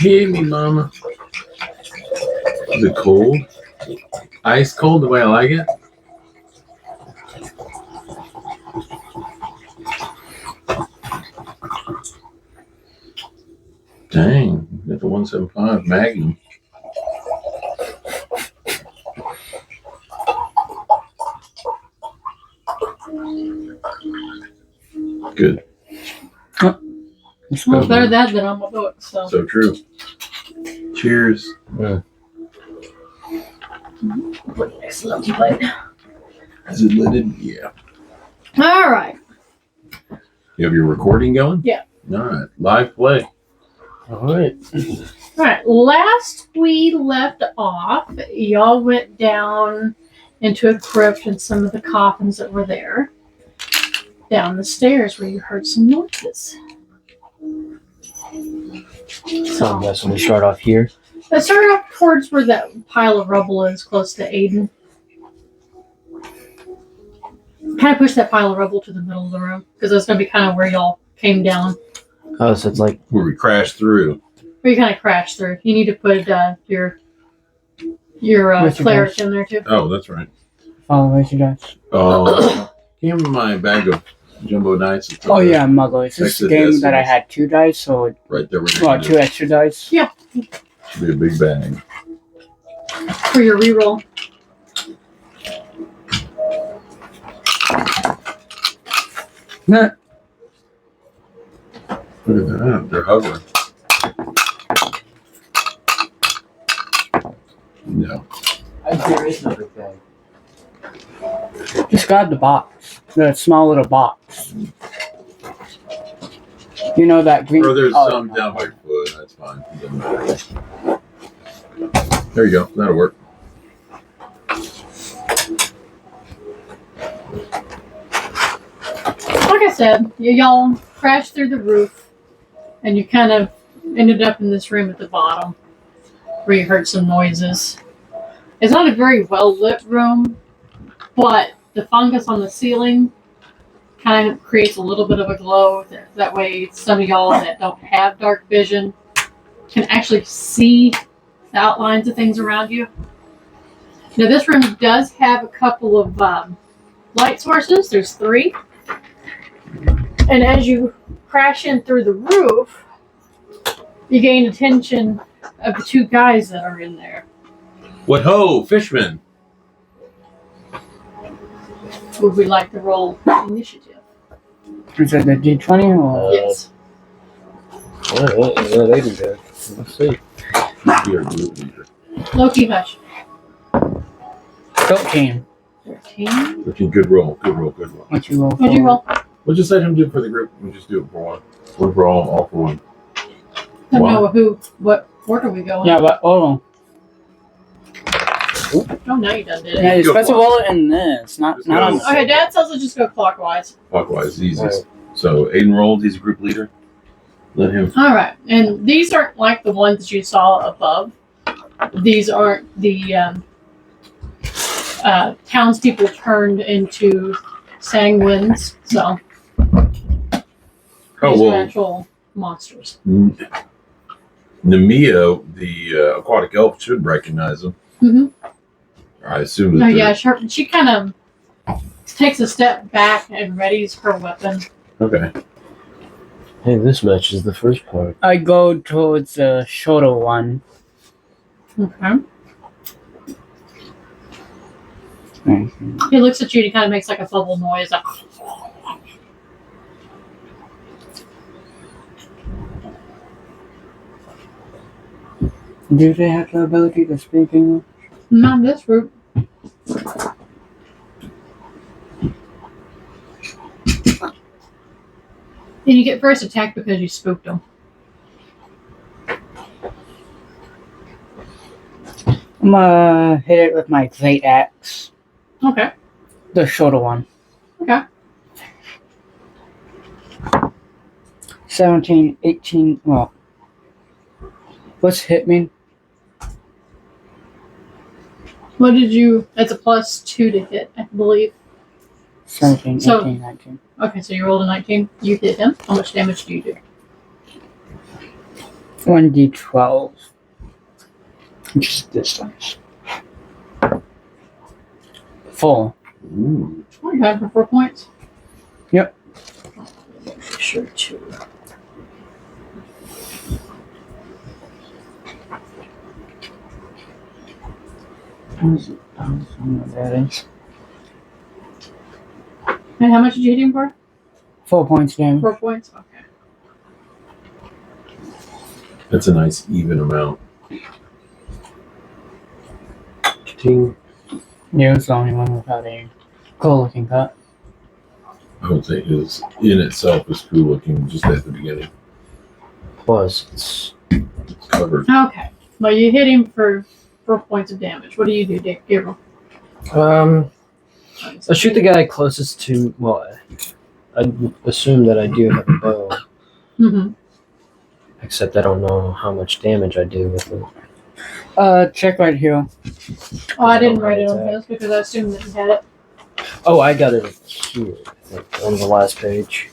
Hey, me mama. Is it cold? Ice cold the way I like it? Dang, got the 175 Magnum. Good. Well, better that than on my book. So true. Cheers. Put it next to the empty plate. Is it lidded? Yeah. All right. You have your recording going? Yeah. All right. Live play. All right. All right. Last we left off, y'all went down into a crypt and some of the coffins that were there. Down the stairs where you heard some noises. So I'm guessing we start off here. Let's start off towards where that pile of rubble is, close to Aiden. Kind of push that pile of rubble to the middle of the room, because that's going to be kind of where y'all came down. Oh, so it's like Where we crashed through. Where you kind of crashed through. You need to put your cleric in there too. Oh, that's right. Follow what you guys. Oh, give me my bag of jumbo dice. Oh yeah, Muggle. It's Next this to game this that I is- had 2 dice, so Right there. well, 2 extra dice. Yeah. Should be a big bag. For your reroll. Nah. Look at that. They're hovering. No. there is no big bag. Just grab the box, the small little box. You know that green. Or there's oh, some no. down by your foot. That's fine. It doesn't matter. There you go. That'll work. Like I said, y'all crashed through the roof, and you kind of ended up in this room at the bottom, where you heard some noises. It's not a very well lit room, but the fungus on the ceiling kind of creates a little bit of a glow. That way, some of y'all that don't have dark vision can actually see the outlines of things around you. Now, this room does have a couple of light sources. There's 3. And as you crash in through the roof, you gain attention of the 2 guys that are in there. What ho, fishman? Would we like to roll initiative? Is it the D20 or? Yes. What they do there? Let's see. You're a group leader. Loki, hush. 13. 13. Looking good roll. Good roll. Good roll. What you roll? What'd you roll? We'll just let him do it for the group. We'll just do it for one. One for all for one. Don't Wow. know what order we go in. Yeah, but oh Oh, now you done did it. yeah, you're Go supposed to for it. roll it in this, not Just not go. on. The Okay, Dad says let's just go clockwise. Clockwise, easy. Right. So Aiden rolled. He's a group leader. Let him. All right, and these aren't like the ones that you saw above. These aren't the townspeople turned into sanguines. So these Oh are well. actual monsters. Nemea, the aquatic elf, should recognize him. Mm-hmm. I assume No, that. yeah, she kind of takes a step back and readies her weapon. Okay. Hey, this matches the first part. I go towards the shorter one. Okay. He looks at you and he kind of makes like a bubble noise. Like, Do they have the ability to speak English? not in this group. And you get first attack because you spooked them. I'm gonna hit it with my great axe. Okay. The shorter one. Okay. 17, 18, well. What's hit mean? What did you? That's a +2 to hit, I believe. 17, So- 18, 19. Okay, so you rolled a 19. You hit him. How much damage do you do? 1d12. Just distance. Full. Ooh. Oh, you have for 4 points? Yep. Make sure to. That is. And how much did you hit him for? 4 points damage. 4 points? Okay. That's a nice even amount. Ting. Yeah, it's the only one without a cool looking cut. I would say his in itself is cool looking just at the beginning. Plus, it's It's covered. Okay. Well, you hit him for 4 points of damage. What do you do, Dick? Gabriel? I'll shoot the guy closest to. Well, I assume that I do have a bow, Mm-hmm. except I don't know how much damage I do with it. Check right here. Oh, I didn't write it on his because I assumed that you had it. Oh, I got it here, I think, on the last page.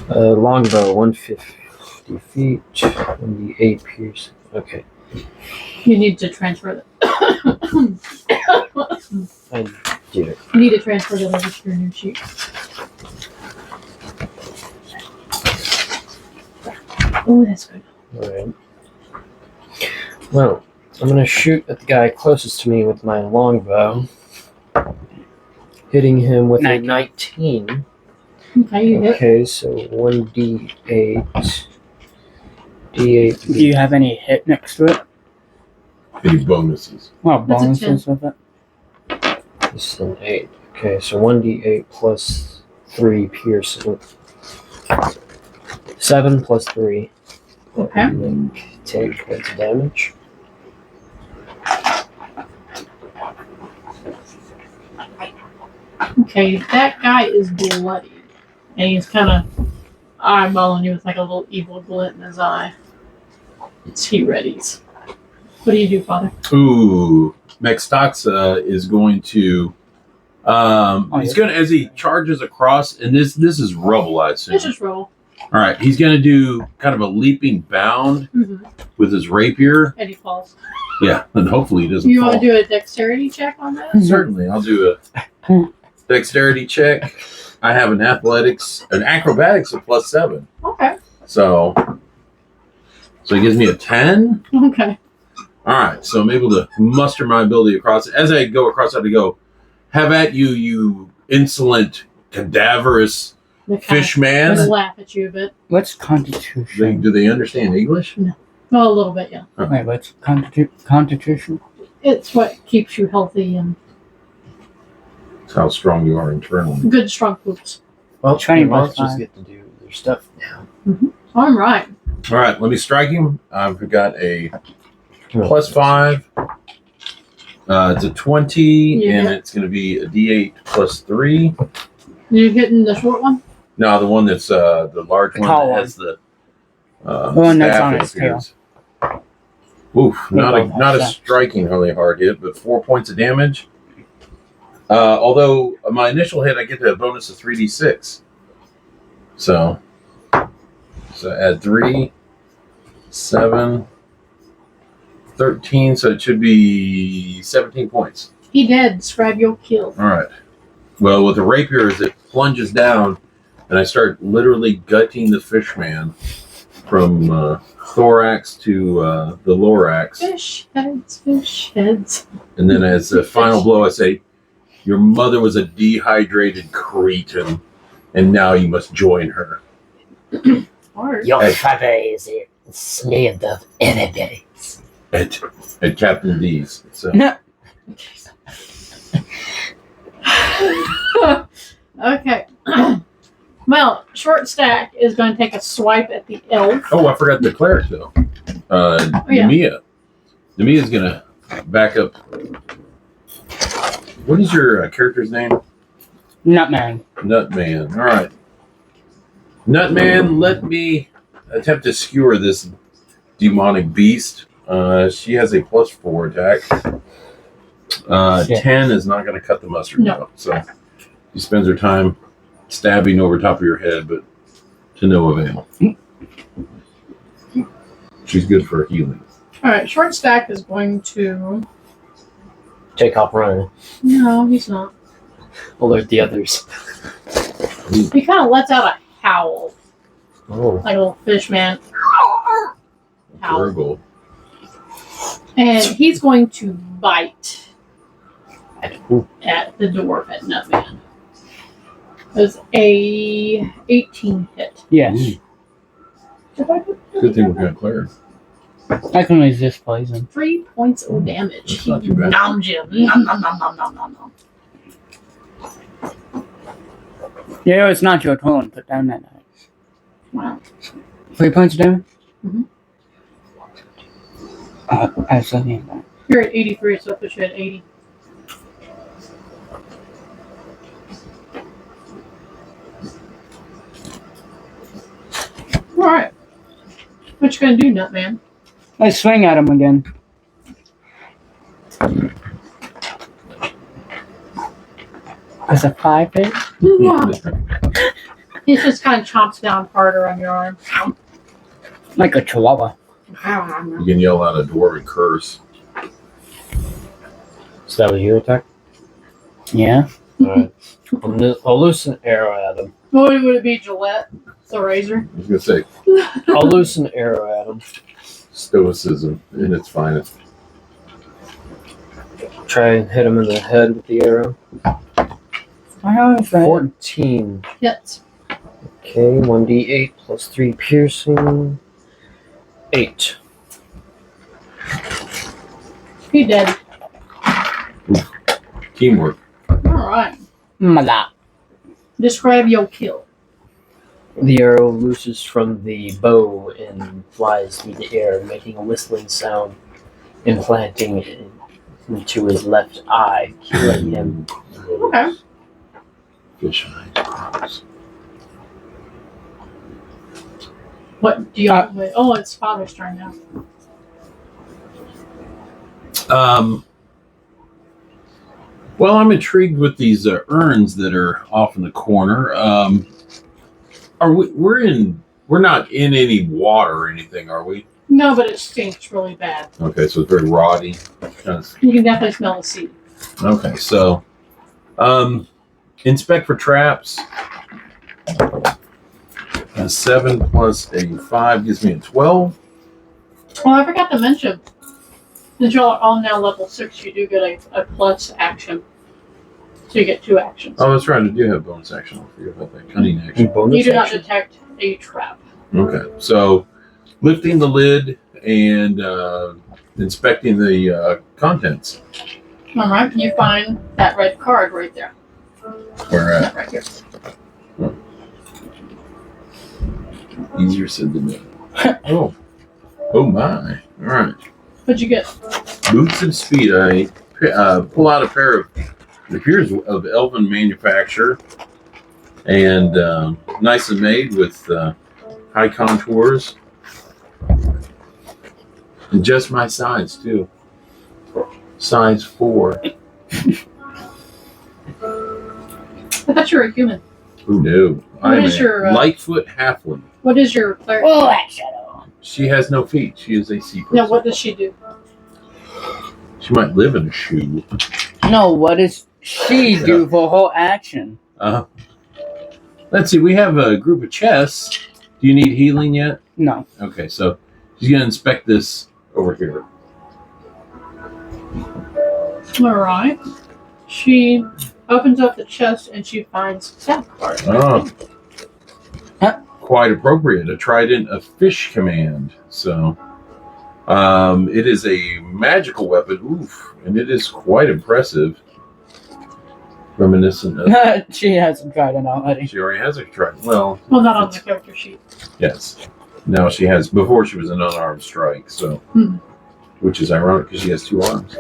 Longbow, 150 feet, 1d8 pierce. Okay, You need to transfer that. I did it. You need to transfer that over to your new sheet. Oh, that's good. Alright. Well, I'm gonna shoot at the guy closest to me with my longbow, hitting him with a 19. Okay, you hit. Okay, so 1d8. D8. Do you have any hit next to it? Any bonuses? Well, That's a bonuses with it. This is an 8. Okay, so 1d8 plus 3 piercing. 7 plus 3. Okay. That would make 10 points of damage. Okay, that guy is bloody. And he's kind of eyeballing you with like a little evil glint in his eye. It's he readies. What do you do, Father? Ooh, Mextoxa is going to. He's going to, as he charges across, and this is rubble, I assume. Let's just roll. All right, he's going to do kind of a leaping bound Mm-hmm. with his rapier. And he falls. Yeah, and hopefully he doesn't You fall. want to do a dexterity check on that? Certainly, I'll do a dexterity check. I have an acrobatics of +7. Okay. So it gives me a 10. Okay. All right, so I'm able to muster my ability across. As I go across, I have to go, have at you, you insolent, cadaverous They fish kind of man. laugh at you a bit. What's constitution? Do they understand English? Well, a little bit, yeah. Wait, what's constitution? It's what keeps you healthy and It's how strong you are internally. good, strong poops. Well, Training the monsters plus 5. get to do their stuff now. All right. All right, let me strike him. I've got a +5. It's a 20, Yeah. and it's going to be a D8 +3. You hitting the short one? No, the one that's the large The one tall that has the one that's staff on it its tail. appears. Oof, They not both have a staff. strikingly hard hit, but 4 points of damage. Although my initial hit, I get a bonus of 3d6. So add 3, 7, 13. So it should be 17 points. He dead. Describe your kill. All right. Well, with the rapier, as it plunges down, and I start literally gutting the fish man from thorax to the thorax. Fish heads, fish heads. And then as the final blow, I say, your mother was a dehydrated cretin, and now you must join her. Hard. Your Hey. father is a slave of enemies. At Captain D's. So No. Okay. Well, Short Stack is going to take a swipe at the elf. oh, I forgot the cleric though. yeah. Nemia's gonna back up. What is your character's name? Nutman. Nutman. All right. Nutman, let me attempt to skewer this demonic beast. She has a +4 attack. Shit. 10 is not going to cut the mustard. No. though. So she spends her time stabbing over top of your head, but to no avail. She's good for healing. All right, short stack is going to. Take off running. No, he's not. Alert the others. He kind of lets out a howl, Oh. like a little fish man. Howl. Gurgle. And he's going to bite Ooh. at the dwarf at Nutman. It's a 18 hit. Yes. Good thing we're gonna clear. I can resist poison. 3 points of damage. That's not too bad. Nom Jim. Nom nom nom nom nom nom nom. Yeah, it's not your turn. Put down that dice. Wow. 3 points of damage? Mhm. I was looking at that. You're at 83, so I put you at 80. Alright. What you gonna do, Nutman? I swing at him again. That's a 5 hit? He just kind of chomps down harder on your arm. Like a chihuahua. You can yell out a dwarven curse. Is that what you attack? Yeah. Alright. I'll loose an arrow at him. What would it be, Gillette? The razor? I was gonna say I'll loose an arrow at him. stoicism in its finest. Try and hit him in the head with the arrow. How is that? 14. Hits. Okay, 1d8 plus 3 piercing. 8. He dead. Teamwork. Alright. Mala. Describe your kill. The arrow looses from the bow and flies through the air, making a whistling sound, implanting it into his left eye, killing him. Okay. Fish eyes. What do you wait? Oh, it's father's turn now. Well, I'm intrigued with these urns that are off in the corner. Are we? We're not in any water or anything, are we? No, but it stinks really bad. Okay, so it's very rotty. You can definitely smell the sea. Okay, so inspect for traps. A 7 plus a 5 gives me a 12. Oh, I forgot to mention. Since you're all now level 6, you do get a plus action. So you get 2 actions. Oh, that's right. I do have bonus action. I forget about that. Cunning action. Bonus You do not action. detect a trap. Okay, so lifting the lid and inspecting the contents. Alright, you find that red card right there. Where at? Right here. Easier said than done. Oh my! All right. What'd you get? Boots of speed. I pull out a pair of, it appears of elven manufacture, and nice and made with high contours, and just my size too. Size 4. I thought you were a human. Who knew? What I'm is a your, Lightfoot halfling. What is your cleric? Oh, that shadow. She has no feet. She is a sea person. Now, what does she do? She might live in a shoe. No, what does she do for whole action? Let's see. We have a group of chests. Do you need healing yet? No. Okay, so she's gonna inspect this over here. Alright. She opens up the chest and she finds staff cards. Oh, Huh? quite appropriate. A trident of fish command. So, it is a magical weapon. Oof, and it is quite impressive. Reminiscent of. She hasn't tried it already. She already has a trident. Well, Well, not on the character sheet. yes. Now she has. Before she was an unarmed strike. So, which is ironic because she has 2 arms.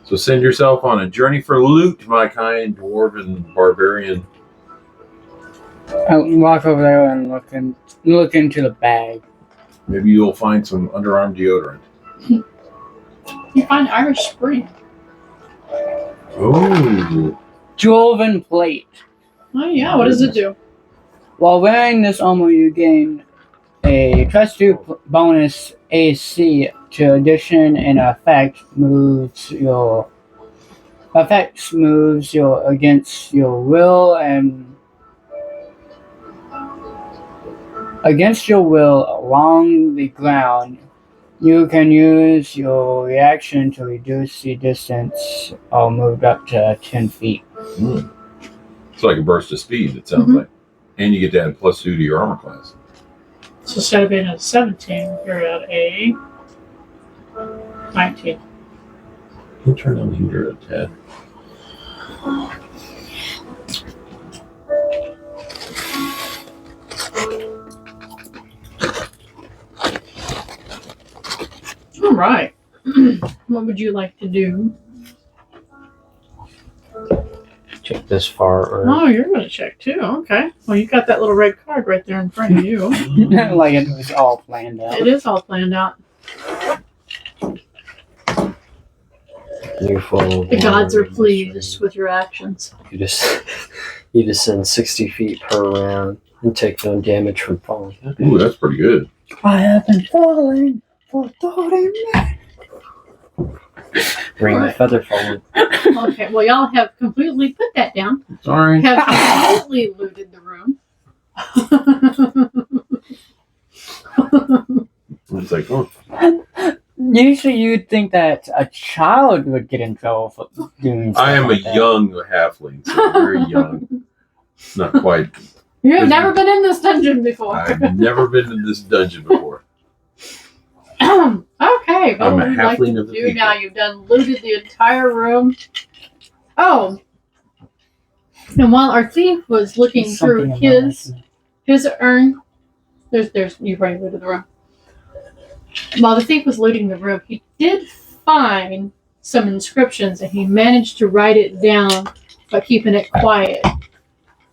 So send yourself on a journey for loot, my kind dwarven barbarian. I'll walk over there and look into the bag. Maybe you'll find some underarm deodorant. You find Irish Spring. Oh, Dwarven plate. Oh, yeah. What does it do? While wearing this armor, you gain a +2 bonus AC to addition and affects moves your against your will and against your will along the ground. You can use your reaction to reduce the distance or move up to 10 feet. It's like a burst of speed, it sounds like. And you get to add +2 to your armor class. So instead of being at 17, you're at a 19. We'll turn down the heater a tad. All right. What would you like to do? Check this far. Or... Oh, you're going to check too. Okay. Well, you got that little red card right there in front of you. Like it was all planned out. It is all planned out. The gods are pleased with your actions. You descend 60 feet per round and take no damage from falling. Okay. Ooh, that's pretty good. I have been falling for 30 minutes. Ring the feather falling. Okay, well, y'all have completely put that down. Sorry. Have completely looted the room. It's like, oh, Usually you'd think that a child would get in trouble for doing stuff I am like a that. young halfling, so very young. Not quite. You've never been in this dungeon before. I've never been in this dungeon before. Okay, what I'm a would you like halfling to of the do people. now? You've done looted the entire room. Oh, and while our thief was looking through Something about his urn, there's you've already looted the room. While the thief was looting the room, he did find some inscriptions, and he managed to write it down by keeping it quiet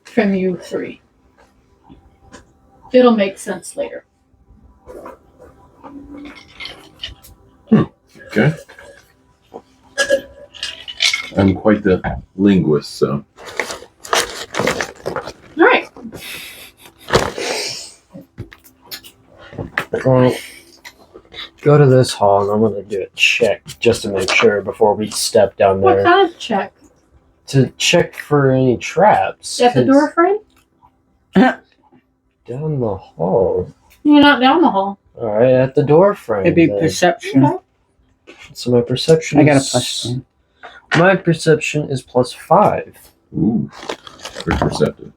from you three. It'll make sense later. Okay. I'm quite the linguist, so. All right. Well, go to this hall and I'm going to do a check just to make sure before we step down What there. kind of check? To check for any traps. At the 'cause door frame? Down the hall. You're not down the hall. Alright, at the door frame. It'd be then. perception. Okay. So my perception I got a is... +2. My perception is +5. Ooh, very perceptive.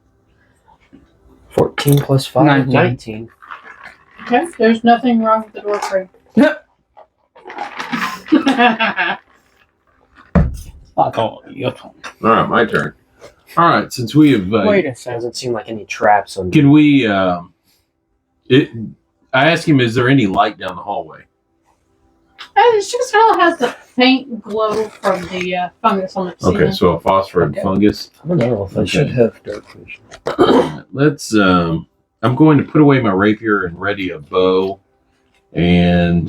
14 plus 5, 19. 19. Okay, there's nothing wrong with the door frame. Oh, your turn. All right, my turn. All right, since we have, Wait a second. Doesn't seem like any traps on can we? I asked him, is there any light down the hallway? It just all has the faint glow from the fungus on the ceiling. Okay, so a phosphor and Okay. fungus. I don't know if I Okay. should have dark vision. Let's. I'm going to put away my rapier and ready a bow, and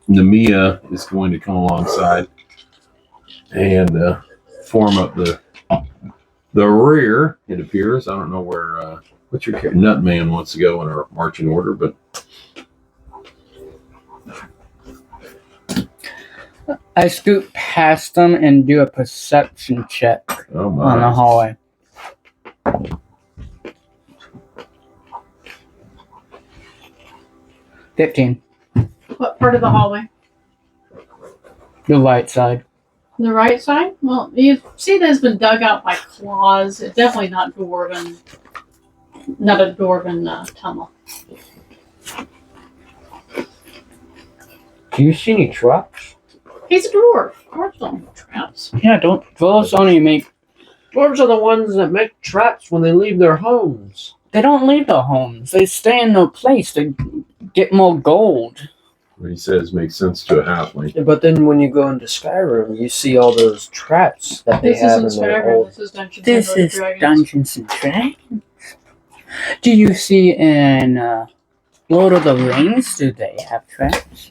Namiya is going to come alongside and form up the rear. It appears. I don't know where. What's your Nutman wants to go in our marching order, but I scoot past them and do a perception check oh on the my. hallway. $15. What part of the hallway? The right side. The right side? Well, you see that it's been dug out by claws. It's definitely not dwarven. Not a dwarven tunnel. Do you see any traps? He's a dwarf. Dwarves don't make traps. Yeah, don't. Dwarves only make. Dwarves are the ones that make traps when they leave their homes. They don't leave their homes. They stay in their place to get more gold. What he says makes sense to a halfling. But then when you go into Skyrim, you see all those traps that they This have isn't in their Skyrim. old... This is Dungeons This and is Dragons. Dungeons and Dragons. Do you see in Lord of the Rings? Do they have traps?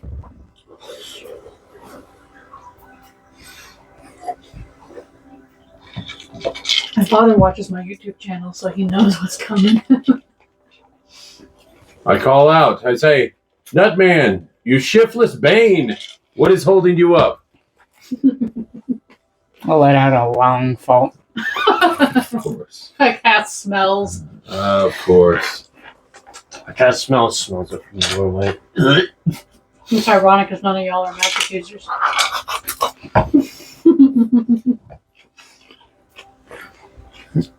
My father watches my YouTube channel, so he knows what's coming. I call out. I say, Nutman, you shiftless Bane. What is holding you up? I'll let out a long fault. Of course. A cat smells. Of course. I can't smells it from the doorway. It's ironic because none of y'all are magic users.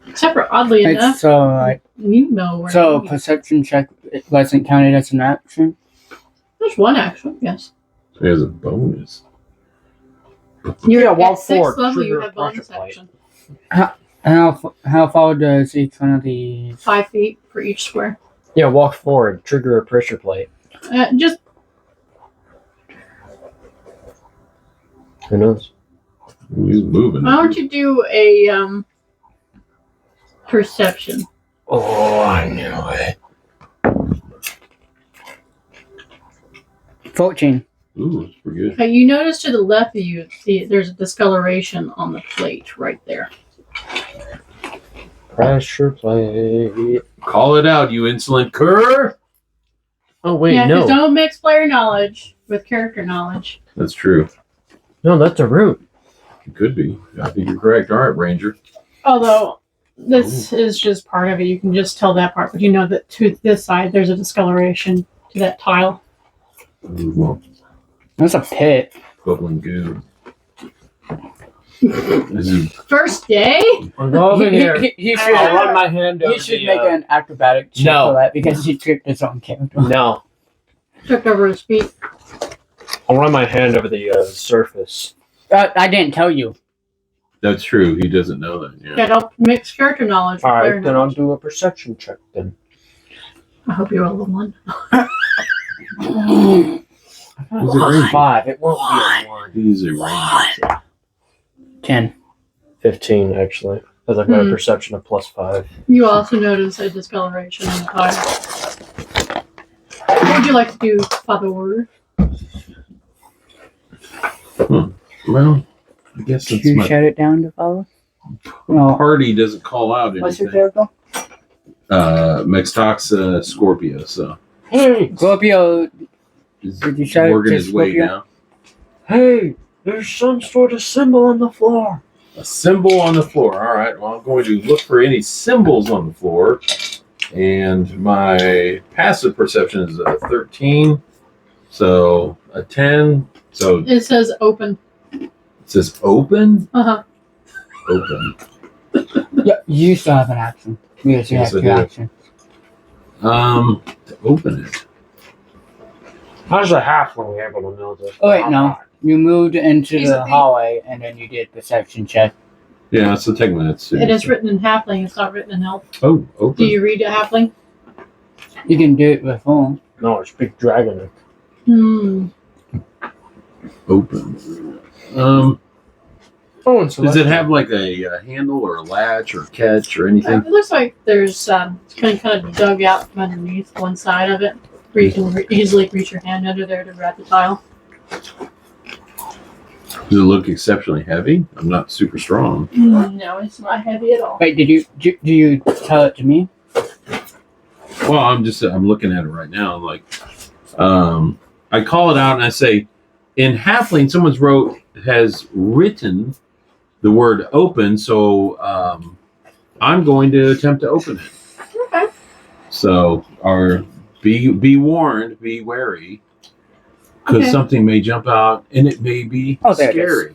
Except for oddly enough, It's so you know where. so to perception check wasn't counted as an action. There's one action, yes. There's a bonus. You're walk at 6th forward, level, you trigger have a pressure bonus plate. action. How far does each one of these? 5 feet for each square. Yeah, walk forward, trigger a pressure plate. Just Who knows? He's moving. why don't you do a perception? Oh, I knew it. 14. Ooh, that's pretty good. Okay, you notice to the left of you, there's a discoloration on the plate right there. Pressure plate. Call it out, you insolent cur. Oh, wait, yeah, no. because don't mix player knowledge with character knowledge. That's true. No, that's a root. It could be. I think you're correct. All right, Ranger. Although this is just part of it, you can just tell that part, but you know that to this side there's a discoloration to that tile. Ooh, That's a pit. bubbling goo. This is First day? I'm over here. He I'll should, run my hand over he should the, make an acrobatic check No. for that because he tripped his own character. No. Tripped over his feet. I'll run my hand over the surface. I didn't tell you. that's true. He doesn't know that. Yeah. Yeah, don't mix character knowledge with player Alright, then I'll knowledge. do a perception check then. I hope you roll a 1. He's a ranger. 5. It won't be a 1. He's a ranger. 10. 15, actually. Because I've got a perception of +5. You also notice a discoloration in the tile. What would you like to do, Father? Well, I guess Did since you my shut it down to follow? No. party doesn't call out What's your anything. character? Mextoxa Scorpio, so Hey! Scorpio. he's Did you shout it working to his way Scorpio? down. Hey! There's some sort of symbol on the floor. A symbol on the floor. All right. Well, I'm going to look for any symbols on the floor. And my passive perception is a 13. So a 10. So It says open. it says open. Uh-huh. Open. Yeah, you still have an action. Because you Yes, have I two do. actions. To open it. How's a halfling able to know this? Oh, wait, no. You moved into He's the a thief. hallway and then you did perception check. Yeah, so technically that's It is written in halfling. It's not written in elf. Oh, open. Do you read a halfling? You can do it before. No, it's big dragon. Open. Oh, and Does it have like a handle or a latch or catch or anything? It looks like there's it's kind of dug out from underneath one side of it, where you can easily reach your hand under there to grab the tile. Does it look exceptionally heavy? I'm not super strong. No, it's not heavy at all. Wait, do you tell it to me? Well, I'm looking at it right now. Like, I call it out and I say, in Halfling, has written the word open, so I'm going to attempt to open it. Okay. So, be warned, be wary, because Okay. something may jump out and it may be Oh, there it scary. is.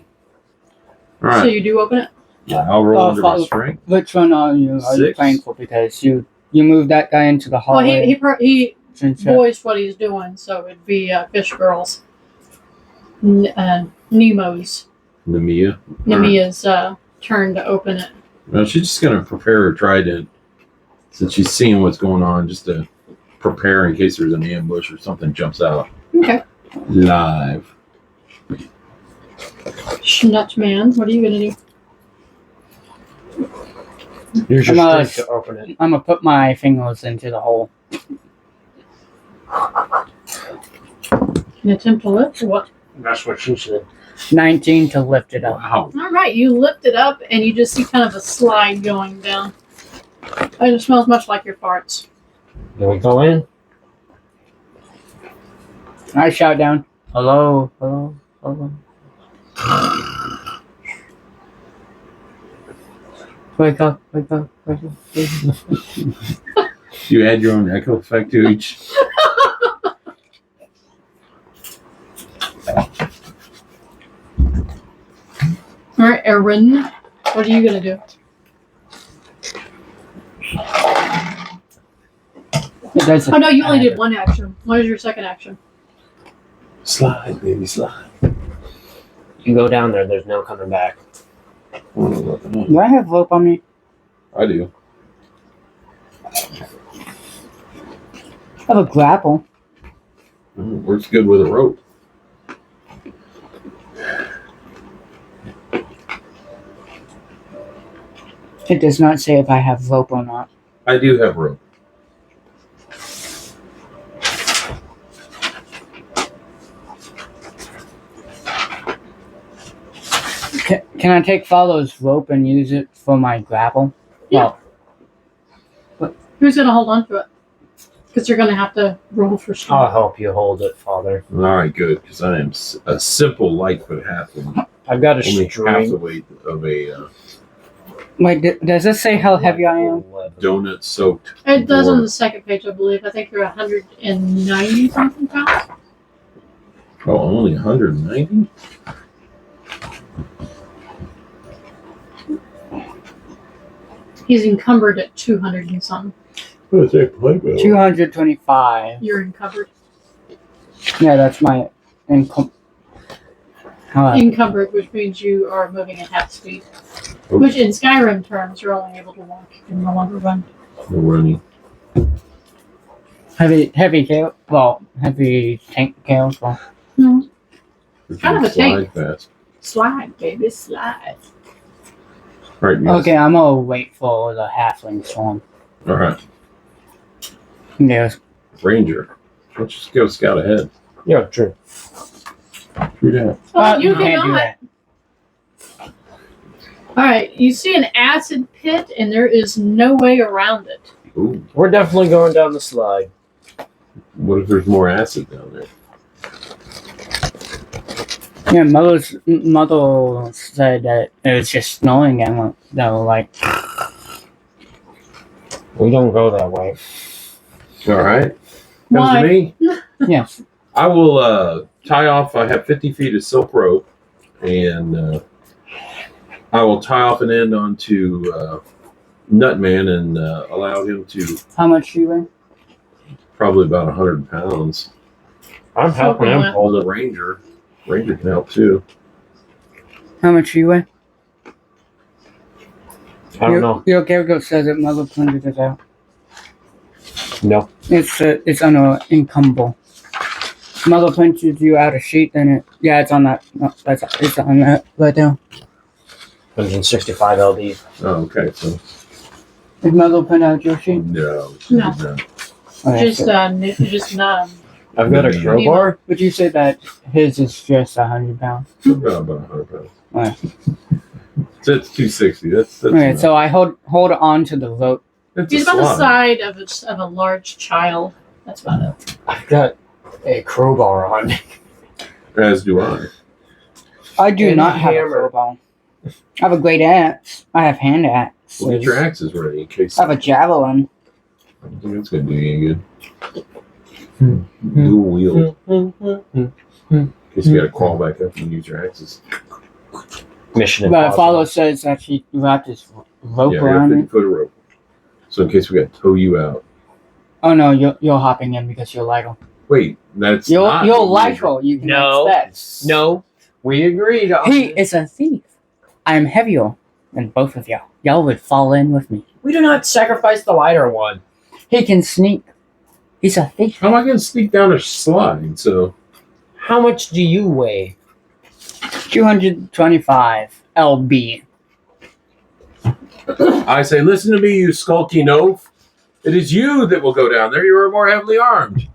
All So right, you do open it? yeah, I'll roll Oh, under my follow- strength. Which one are you 6. playing for? Because you moved that guy into the Well, hallway. he since, voiced what he's doing, so it'd be Fish Girls. Nemo's. Nemia. Nemia's turn to open it. Well, she's just going to prepare her trident since she's seeing what's going on, just to prepare in case there's an ambush or something jumps out Okay. live. Schnutman, what are you gonna do? Use your I'm strength to open it. I'm gonna put my fingers into the hole. An attempt to lift or what? That's what she said. 19 to lift it up. Wow. All right, you lift it up and you just see kind of a slide going down. And it smells much like your farts. Can we go in? I shout down, hello, hello, hello. Wake up, wake up, wake up. Wake up. You add your own echo effect to each. All right, Erin, what are you gonna do? That's Oh no, you only did one action. What is your second action? Slide, baby, slide. You go down there, there's no coming back. Do I have rope on me? I do. I have a grapple. Works good with a rope. It does not say if I have rope or not. I do have rope. Can I take Follow's rope and use it for my grapple? Yeah. Who's gonna hold on to it? Because you're gonna have to roll for I'll strength. help you hold it, Father. All right, good, because I am a simple Lightfoot halfling. I've got a Only half the string. weight of a Wait, does this say how heavy I am? donut-soaked. It does on dwarf. the second page, I believe. I think you're 190 something pounds. Oh, only 190? He's encumbered at 200 and something. What is that play bill? 225. You're encumbered. Yeah, that's my income. Encumbered, which means you are moving at half speed. Oops. Which in Skyrim terms, you're only able to walk. You can no longer run. No running. Heavy tail. Well, heavy tank tail. Well, No. But Kind you of a slide tank. fast. Slide, baby, slide. All right, yes. okay, I'm gonna wait for the halfling storm. All right, Yes. Ranger. Let's just go scout ahead. Yeah, true. True that. Well, you can't do cannot. that. Alright, you see an acid pit, and there is no way around it. Ooh, We're definitely going down the slide. what if there's more acid down there? Yeah, mother said that it was just snowing and they were like, We don't go that way. All right. Comes Why? to me. yes. I will tie off. I have 50 feet of silk rope, and I will tie off an end onto Nutman and allow him to How much do you weigh? probably about 100 pounds. I'm helping him Yeah. hold The it. Ranger can help too. How much do you weigh? I don't know. Your character says that mother pointed it out. No. It's on a encumber. Mother punches you out a sheet, then it's on that. No, it's on that right there. 165 LD. Oh, okay. So Did mother print out your sheet? no. No. Okay, Just, so- just I've got a Yeah. crowbar. Would you say that his is just 100 pounds? About 100 pounds. Alright. So it's 260. That's Okay, enough. so I hold on to the rope. It's he's a about the slide. side of a large child. That's about it. I've got a crowbar on me. As do I. I do And not a have a hammer. crowbar. I have a great axe. I have hand axes. We'll get your axes ready in case. I have a javelin. I don't think it's gonna do you any good. Dual wield. In case you gotta crawl back up and use your axes. Mission But impossible. Follow says that she wrapped his rope Yeah, we have around 50 it. foot of rope. So in case we gotta tow you out. Oh no, you're hopping in because you're lighter. Wait, that's You're not. you're what we lighter. You can No. expect. No, we agreed. on He this. is a thief. I am heavier than both of y'all. Y'all would fall in with me. We do not sacrifice the lighter one. He can sneak. He's a thief. How am I gonna sneak down a slide? So How much do you weigh? 225 lb. I say, listen to me, you skulking oaf. It is you that will go down there. You are more heavily armed.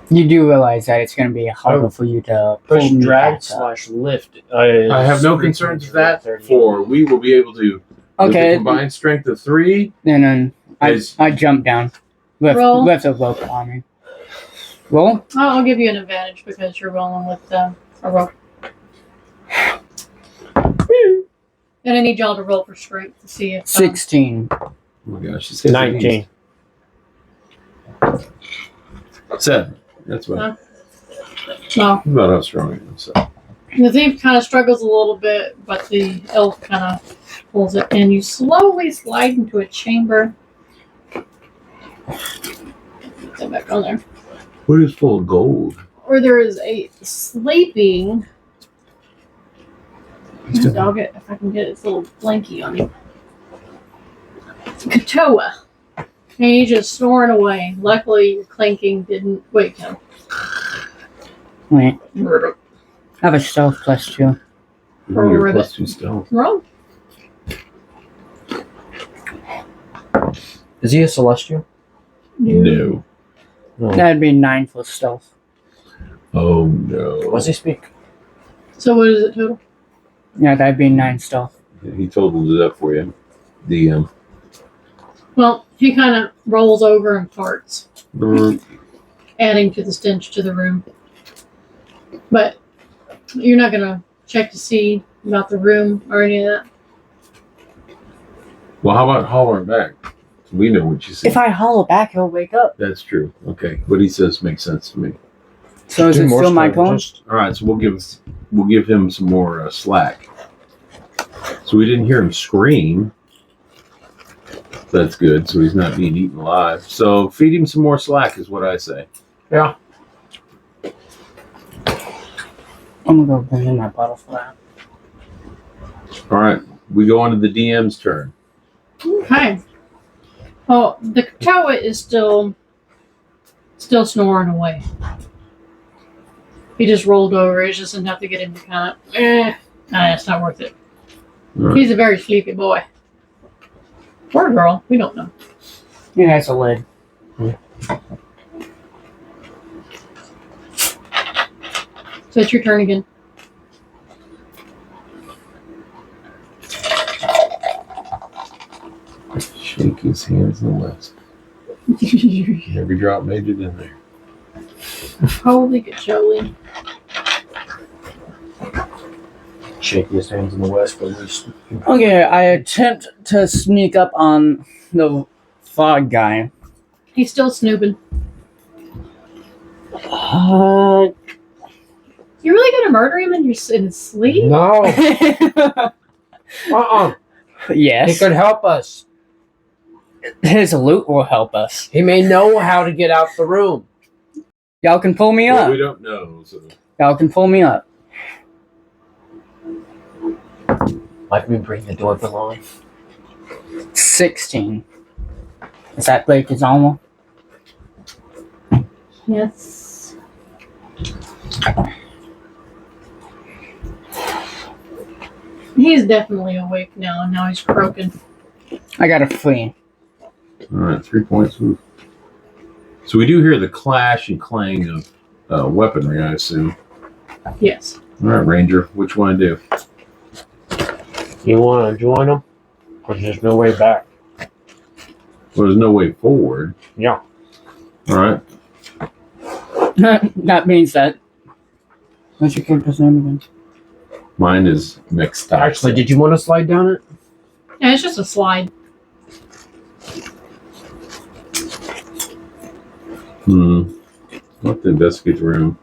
You do realize that it's going to be harder for you to Push pull me drag back up. / lift. I have no concerns with that. For we will be able to. With Okay. a combined strength of 3. Then Is- I jump down. Roll. Lift a rope on me. Roll? I'll give you an advantage because you're rolling with a rope. And I need y'all to roll for strength to see if 16. Oh my gosh, it says 19. 7. That's what. no. About how strong I am. So. The thief kind of struggles a little bit, but the elf kind of pulls it, and you slowly slide into a chamber. Put that back on there. What is full of gold? Where there is a sleeping. Dog it if I can get its little blankie on you. Katoa. And he's just snoring away. Luckily, your clanking didn't wake him. Wait. I have a stealth +2. You're +2 stealth. Roll. Is he a celestial? No. No. That'd be 9 for stealth. Oh no. What's he speak? So what is it total? Yeah, that'd be 9 stealth. He totaled it up for you. DM. Well, he kind of rolls over and farts, adding to the stench to the room. But you're not gonna check to see about the room or any of that. Well, how about hollering back? We know what you said. If I hollow back, he'll wake up. That's true. Okay, what he says makes sense to me. So is it still my turn? All right, so we'll give him some more slack. So we didn't hear him scream. That's good. So he's not being eaten alive. So feed him some more slack is what I say. Yeah. I'm gonna go bring in my bottle for that. All right, we go on to the DM's turn. Okay. Oh, the Katoa is still snoring away. He just rolled over. It's just enough to get him to kind of, it's not worth it. Right. He's a very sleepy boy. Or girl, we don't know. Yeah, it's a lid. So it's your turn again. Shake his hands in the west. Every drop made it in there. Holy cacholi. Shake his hands in the west, but least. Okay, I attempt to sneak up on the fog guy. He's still snooping. You're really gonna murder him in his sleep? No. He Yes. could help us. His loot will help us. He may know how to get out the room. Y'all can pull me Well, up. we don't know. So. Y'all can pull me up. Like me bring the door along. 16. Is that break his armor? Yes. He's definitely awake now, and now he's croaking. I got a 3. All right, 3 points. Ooh. So we do hear the clash and clang of weaponry, I assume. Yes. All right, Ranger, what you want to do? You want to join him? Because there's no way back. Well, there's no way forward. Yeah. All right. That means that. What's your character's name again? Mine is mixed up. Actually, did you want to slide down it? Yeah, it's just a slide. I'll have to investigate the room.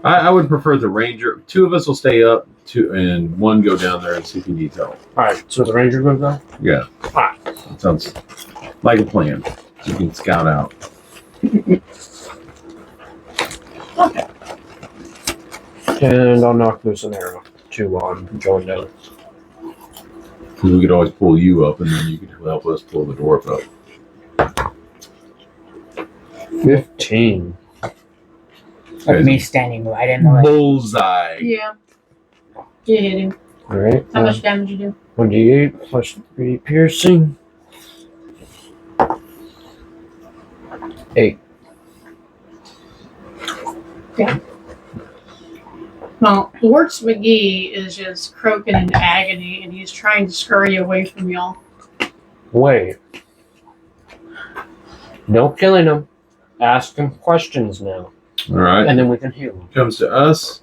I would prefer the Ranger. 2 of us will stay up, and 1 go down there and see if he needs help. Alright, so the ranger goes down? Yeah. Alright. That sounds like a plan. So you can scout out. Okay. And I'll knock loose an arrow to join down. Because we could always pull you up, and then you could help us pull the dwarf up. 15. Like me standing right in the way. Bullseye. Yeah. You hit him. Alright. How much damage you do? 1d8 plus 3 piercing. 8. Well, Works McGee is just croaking in agony, and he's trying to scurry away from y'all. Wait. No killing him. Ask him questions now. All right. And then we can heal him. Comes to us.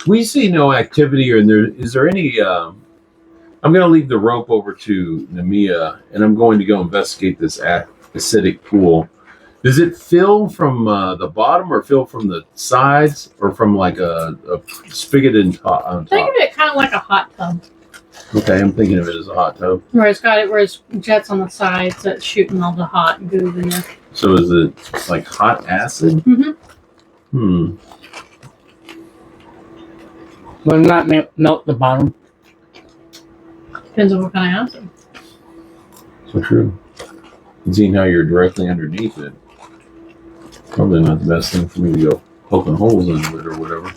We see no activity, or is there any? I'm going to leave the rope over to Nemia, and I'm going to go investigate this acidic pool. Does it fill from the bottom, or fill from the sides, or from like a spigot on top? Think of it kind of like a hot tub, Okay, I'm thinking of it as a hot tub. where it's jets on the sides that's shooting all the hot goo in there. So is it like hot acid? Mm-hmm. Will not melt the bottom. Depends on what kind of acid. So true. And seeing how you're directly underneath it, probably not the best thing for me to go poking holes into it or whatever.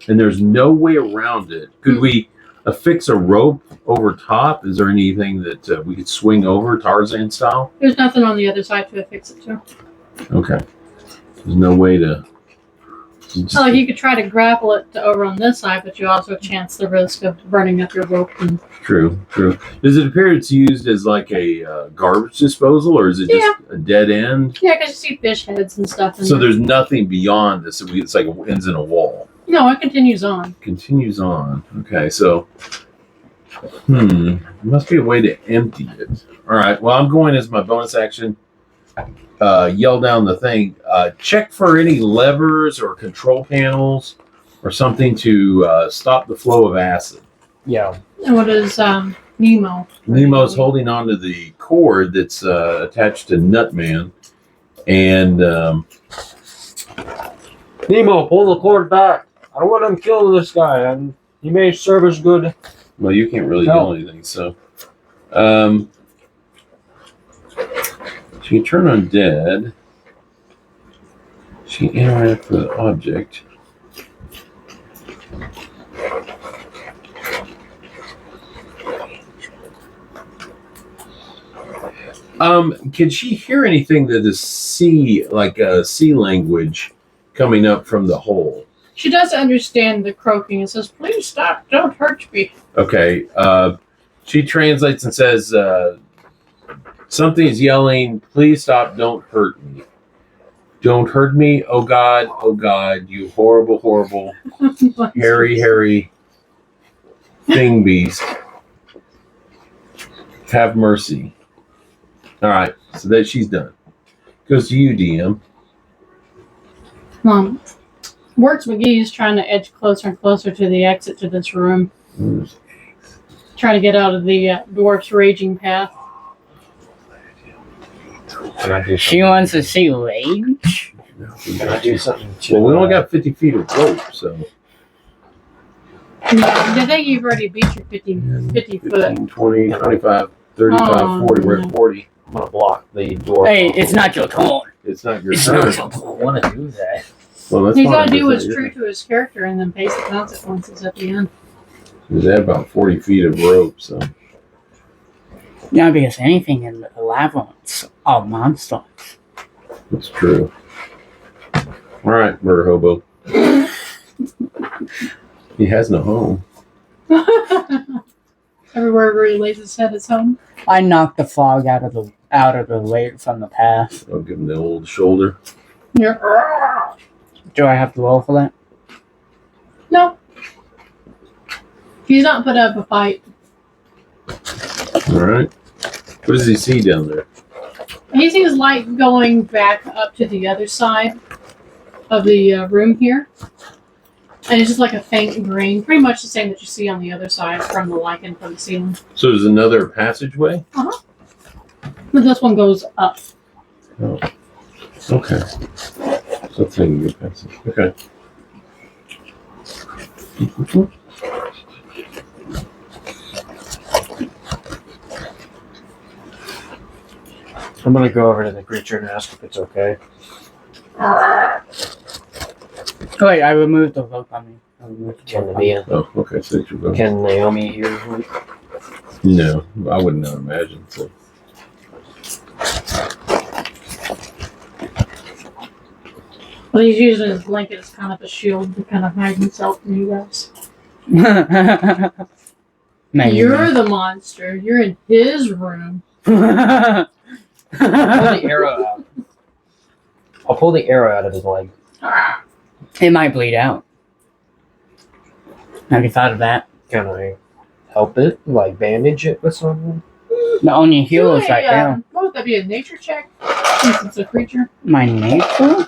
And there's no way around it. Could we affix a rope over top? Is there anything that we could swing over Tarzan style? There's nothing on the other side to affix it to. Okay. There's no way to. Just, Like you could try to grapple it to over on this side, but you also chance the risk of burning up your rope. And True. Does it appear it's used as like a garbage disposal, or is it just a dead end? yeah, because you see fish heads and stuff. In So there. there's nothing beyond this. It's like it ends in a wall. No, it continues on. Continues on. Okay, so there must be a way to empty it. All right. Well, I'm going as my bonus action. Yell down the thing. Check for any levers or control panels or something to stop the flow of acid. Yeah. And what is Nemo? Nemo's holding onto the cord that's attached to Nutman, and Nemo, pull the cord back. I don't want him to kill this guy, and he may serve us good. well, you can't really No. do anything. So, she can turn undead. She can interact with an object. Can she hear anything that is sea, like a sea language, coming up from the hole? She does understand the croaking. It says, "Please stop! Don't hurt me." Okay. She translates and says, something's yelling, "Please stop! Don't hurt me! Don't hurt me! Oh God! You horrible, horrible, hairy thing beast! Have mercy!" All right, so that she's done. Goes to you, DM. Works McGee is trying to edge closer and closer to the exit to this room, trying to get out of the dwarf's raging path. Can I do She wants to see rage. Can I do something to Well, we only got 50 feet of rope, so. I think you've already beat your 50 foot. 15, 20, 25, 35, Oh, 40. We're no. at 40. I'm going to block the door. Hey, it's not your turn. It's not your It's turn. not your I turn. want to do that. Well, that's He's fine. got to do It's what's not true your to his character and then face the consequences at the end. turn. They have about 40 feet of rope, so. Yeah, because anything in the labyrinths are monsters. That's true. All right, murder hobo. He has no home. Everywhere where he lays his head is home. I knocked the fog out of the way from the path. I'll give him the old shoulder. You're, Do I have to roll for that? no. He's not put up a fight. All right. What does he see down there? He sees light going back up to the other side of the room here. And it's just like a faint green, pretty much the same that you see on the other side from the lichen from the ceiling. So there's another passageway? But this one goes up. Oh. Okay. So it's taking a good passage. Okay. I'm going to go over to the creature and ask if it's okay. Oh, wait, I removed the rope on me. I removed the Can rope on me. Mia, Oh, okay. So you go. can Naomi hear me? No, I would not imagine. So. Well, he's using his blanket as kind of a shield to kind of hide himself from you guys. Maybe. You're the monster. You're in his room. I'll pull the arrow out. I'll pull the arrow out of his leg. Ah. It might bleed out. Have you thought of that? Can I help it? Like bandage it with something? The only heal is Do right a, there. What would that be? A nature check? Since it's a creature. My nature?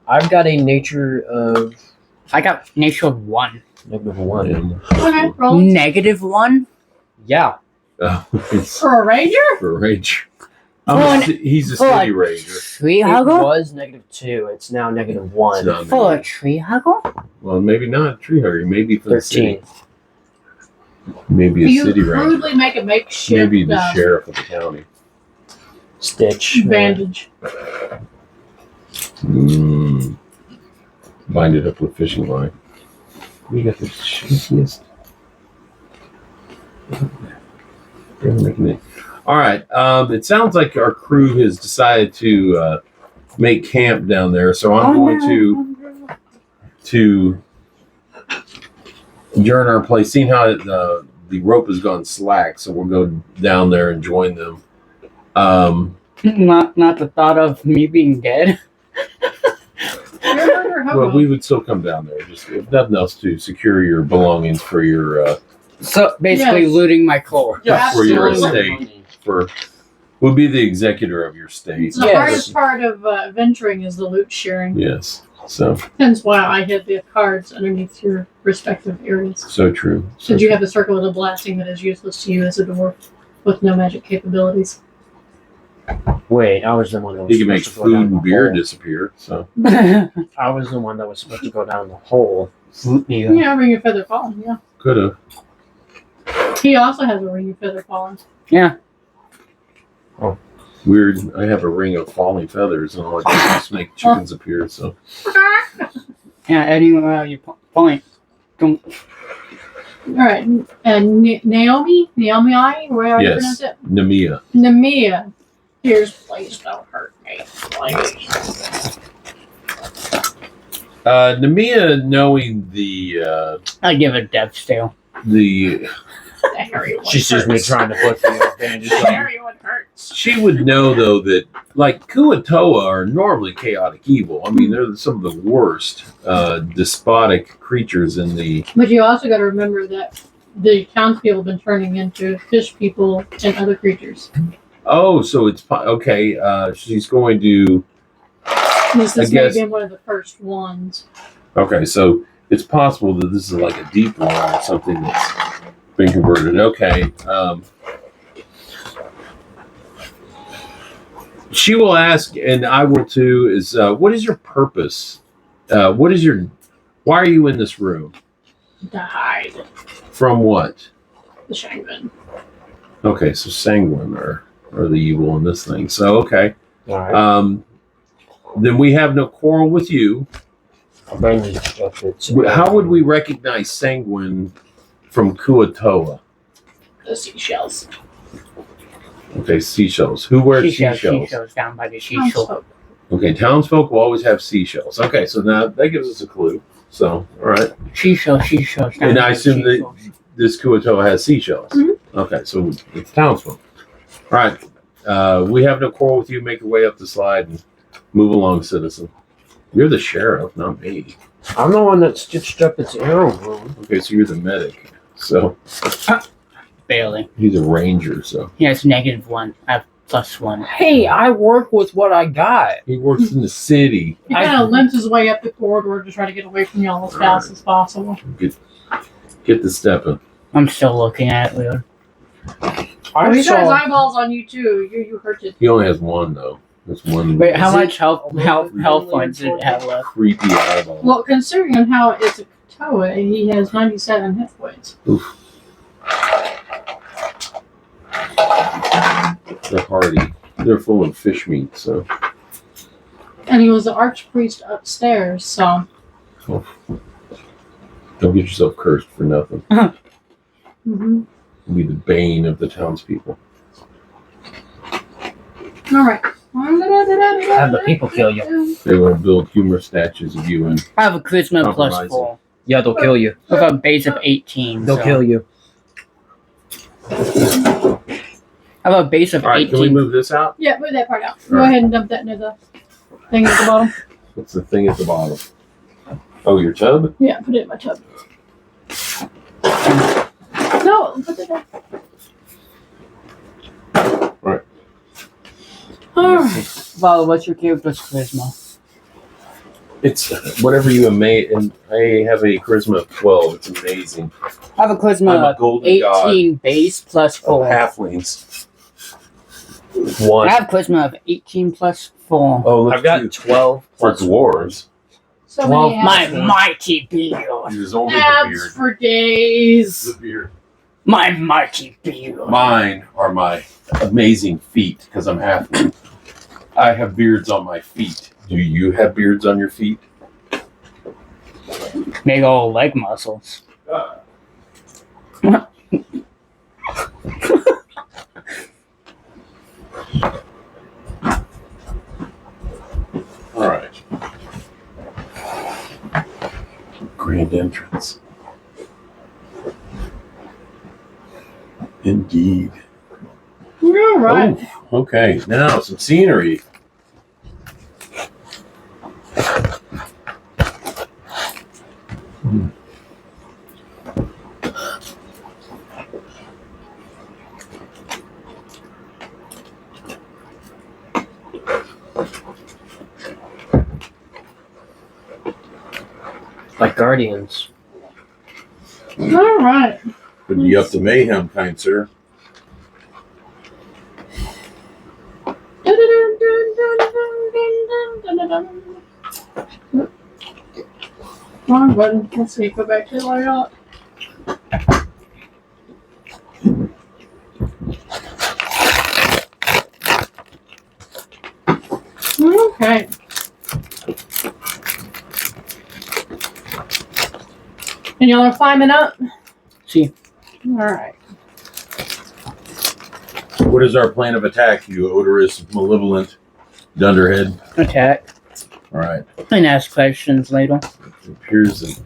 I've got a nature of I got nature of 1. -1. Okay, roll it. -1? Yeah. It's For a ranger? for a ranger. For He's a for city a ranger. tree It hugger? was -2. It's now -1. It's not For a maybe. tree hugger? Well, maybe not a tree hugger. Maybe for the 13. city. Maybe a You city ranger. crudely make a makeshift Maybe the sheriff of the county. Stitch. bandage. Bind it up with fishing line. We got the shakiest. All right. It sounds like our crew has decided to make camp down there, so I'm going to adjourn our place. Seeing how the rope has gone slack, so we'll go down there and join them. Not the thought of me being dead. You're a murder hobo. Well, we would still come down there, just if nothing else, to secure your belongings for your So basically Yes. looting my clothes. for your Absolutely. estate. Would be the executor of your estate. The hardest part of venturing is the loot sharing. Yes. So Hence why I hid the cards underneath your respective areas. so true. So Should you have a circle of a blasting that is useless to you as a dwarf with no magic capabilities? Wait, I was the one that was you can make supposed to go food down and the beer hole. disappear. So I was the one that was supposed to go down the hole. Yeah. Yeah, ring of feather falling, yeah. could have. He also has a ring of feather falling. Yeah. Weird. I have a ring of falling feathers, and all I do is just make chickens appear. So Yeah, anywhere you point. Don't. Alright, and Naomi, where you pronounce it? Nemia. Nemia. Here's please don't hurt me. Please. Nemia, knowing the I give a death stare. The hairy one She sees me hurts. trying to put the bandage The on. hairy one hurts. she would know though that like Kuatoa are normally chaotic evil. I mean, they're some of the worst despotic creatures in the. But you also got to remember that the townspeople have been turning into fish people and other creatures. Oh, so it's okay. She's going to. This may guess- have been one of the first ones. Okay, so it's possible that this is like a deep one or something that's been converted. Okay. She will ask, and I will too, is what is your purpose? Why are you in this room? To hide From what? the Shangman. Okay, so Sanguine are the evil in this thing. So, okay. Alright. Then we have no quarrel with you. I'll bandage up its. How would we recognize Sanguine from Kuatoa? The seashells. Okay, seashells. Who wears seashells? Seashells down by the seashore. Townsfolk. Okay, townsfolk will always have seashells. Okay, so now that gives us a clue. So, all right. Seashells down And by I the assume that seashore. this Kuatoa has seashells. Mhm. Okay, so it's townsfolk. All right. We have no quarrel with you. Make your way up the slide and move along, citizen. You're the sheriff, not me. I'm the one that stitched up its arrow wound. Okay, so you're the medic. So Barely. he's a ranger, so He has -1. I have +1. Hey, I work with what I got. he works in the city. He kind of limps his way up the corridor to try to get away from y'all as fast as possible. Get the stepping. I'm still looking at it, Leon. Oh, he's got his saw. eyeballs on you too. You hurt it. He only has one though. That's one. Wait, how Is it much health a little bit points did it have left? creepy eyeball? Well, considering on how it's a Katoa, he has 97 hit points. They're hardy. They're full of fish meat, so And he was the archpriest upstairs, so. don't get yourself cursed for nothing. Mm-hmm. Be the bane of the townspeople. Alright. Have the people kill you. They will build humorous statues of you and I have a charisma plus Compromising. 4 Yeah, they'll kill you. with a base of 18. They'll so- kill you. I have a base of all right, 18. can we move this out? Yeah, move that part out. Go Alright. ahead and dump that into the thing at the bottom. What's the thing at the bottom? Oh, your tub? Yeah, put it in my tub. No, put it there. Right. Alright. Vala, what's your character's charisma? It's whatever you have made, and I have a charisma of 12. It's amazing. I have a I'm charisma a of golden god 18 base plus of 4. halflings. I One. have charisma of 18 plus 4. Oh, look I've got you. 12 For plus dwarves. So Well, many My abs. mighty beard. There's only the Abs beard. for days. The beard. My mighty beard. Mine are my amazing feet because I'm halfling. I have beards on my feet. Do you have beards on your feet? Big old leg muscles. All right. Grand entrance. Indeed. All right. Oh, okay, now some scenery. like Guardians. All right. Would be up to mayhem, kind sir. Wrong button. Let's see. Go back to the layout. Okay. And y'all are climbing up? See. Alright. What is our plan of attack, you odorous, malevolent dunderhead? Attack. All right. And ask questions later. It appears that.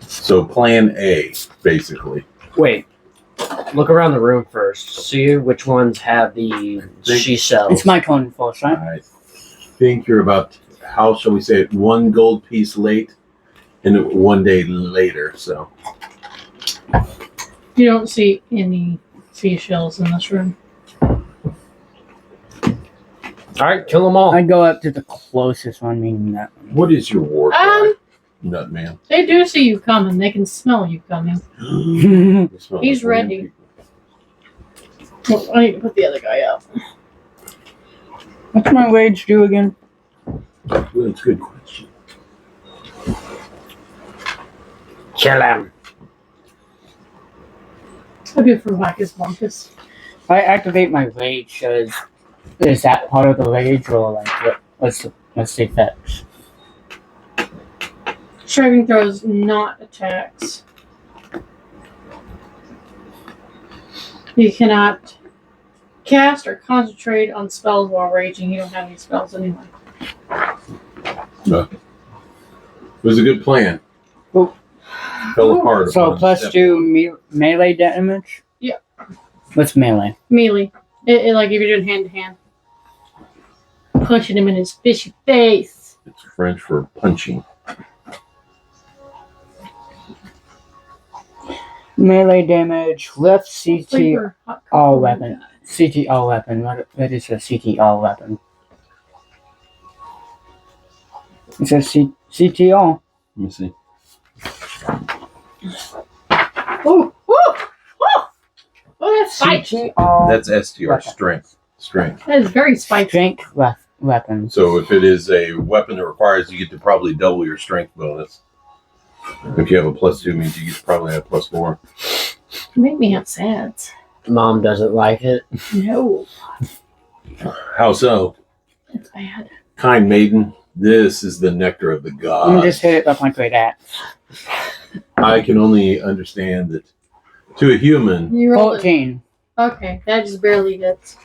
So, plan A, basically. Wait. Look around the room first. See which ones have the she cells. It's my turn first, right? I think you're about, how shall we say it, one gold piece late and 1 day later, so. You don't see any seashells in this room. Alright, kill them all. I go up to the closest one, meaning that one. What is your war cry, Nutman? They do see you coming. They can smell you coming. You smell He's like ready. people. Well, I need to put the other guy out. What's my wage do again? Well, that's a good question. Kill him. I do for Wackus Bunkus. If I activate my rage, is that part of the rage or like what's the effects? Striving throws, not attacks. You cannot cast or concentrate on spells while raging. You don't have any spells anyway. No. It was a good plan. Oh. Fell apart. So upon plus step 2 melee damage? Yeah. What's melee? Melee. It like if you're doing hand to hand. Punching him in his fishy face. It's French for punching. Melee damage, left CT Sleeper, hot all cocoa. weapon. CT all weapon. What is a CT all weapon? It says CT all. Let me see. Oh, oh, oh! Oh, that's spiky. CT all That's STR, weapon. strength. That is very spiky. Strength weapons. So if it is a weapon that requires you get to probably double your strength bonus. If you have a +2, means you probably have +4. You make me have sads. Mom doesn't like it. No, How so? it's bad. Kind maiden, this is the nectar of the Let me gods. just hit it with my great axe. I can only understand that to a human, You rolled it. 14. Okay, that just barely hits.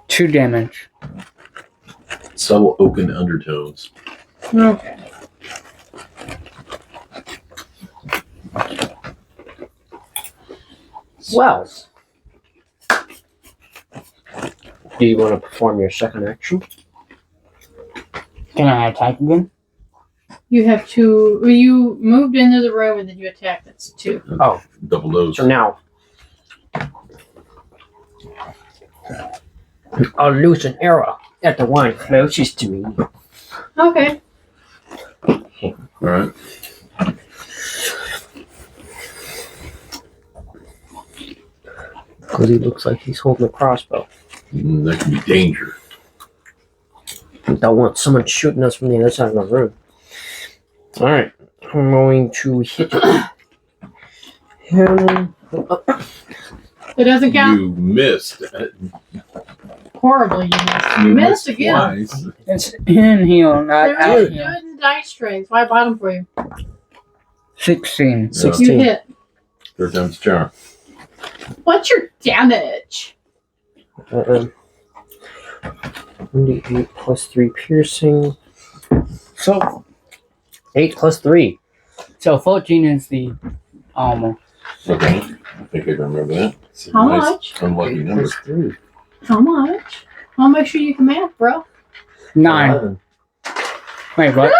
2 damage. Subtle oaken undertones. Okay. Well, do you want to perform your second action? Can I attack again? You have to. You moved into the room and then you attacked. That's 2. Oh, Double those. so now I'll loose an arrow at the one closest to me. Okay. All right. Because he looks like he's holding a crossbow. That can be danger. Don't want someone shooting us from the other side of the room. Alright, I'm going to hit him. It doesn't count. You missed. Horribly, you missed. You Missed again. twice. It's in heal, not They're out good heal. in dice trays. Why bottom for you? 16. You 16. hit. Third time's a charm. What's your damage? 1d8 plus 3 piercing. So 8 plus 3. 14 is the armor. Okay. I think I can remember that. It's a How nice, much? unlucky number. Plus 3. How much? I'll make sure you can math, bro. 9. 11. Wait, what?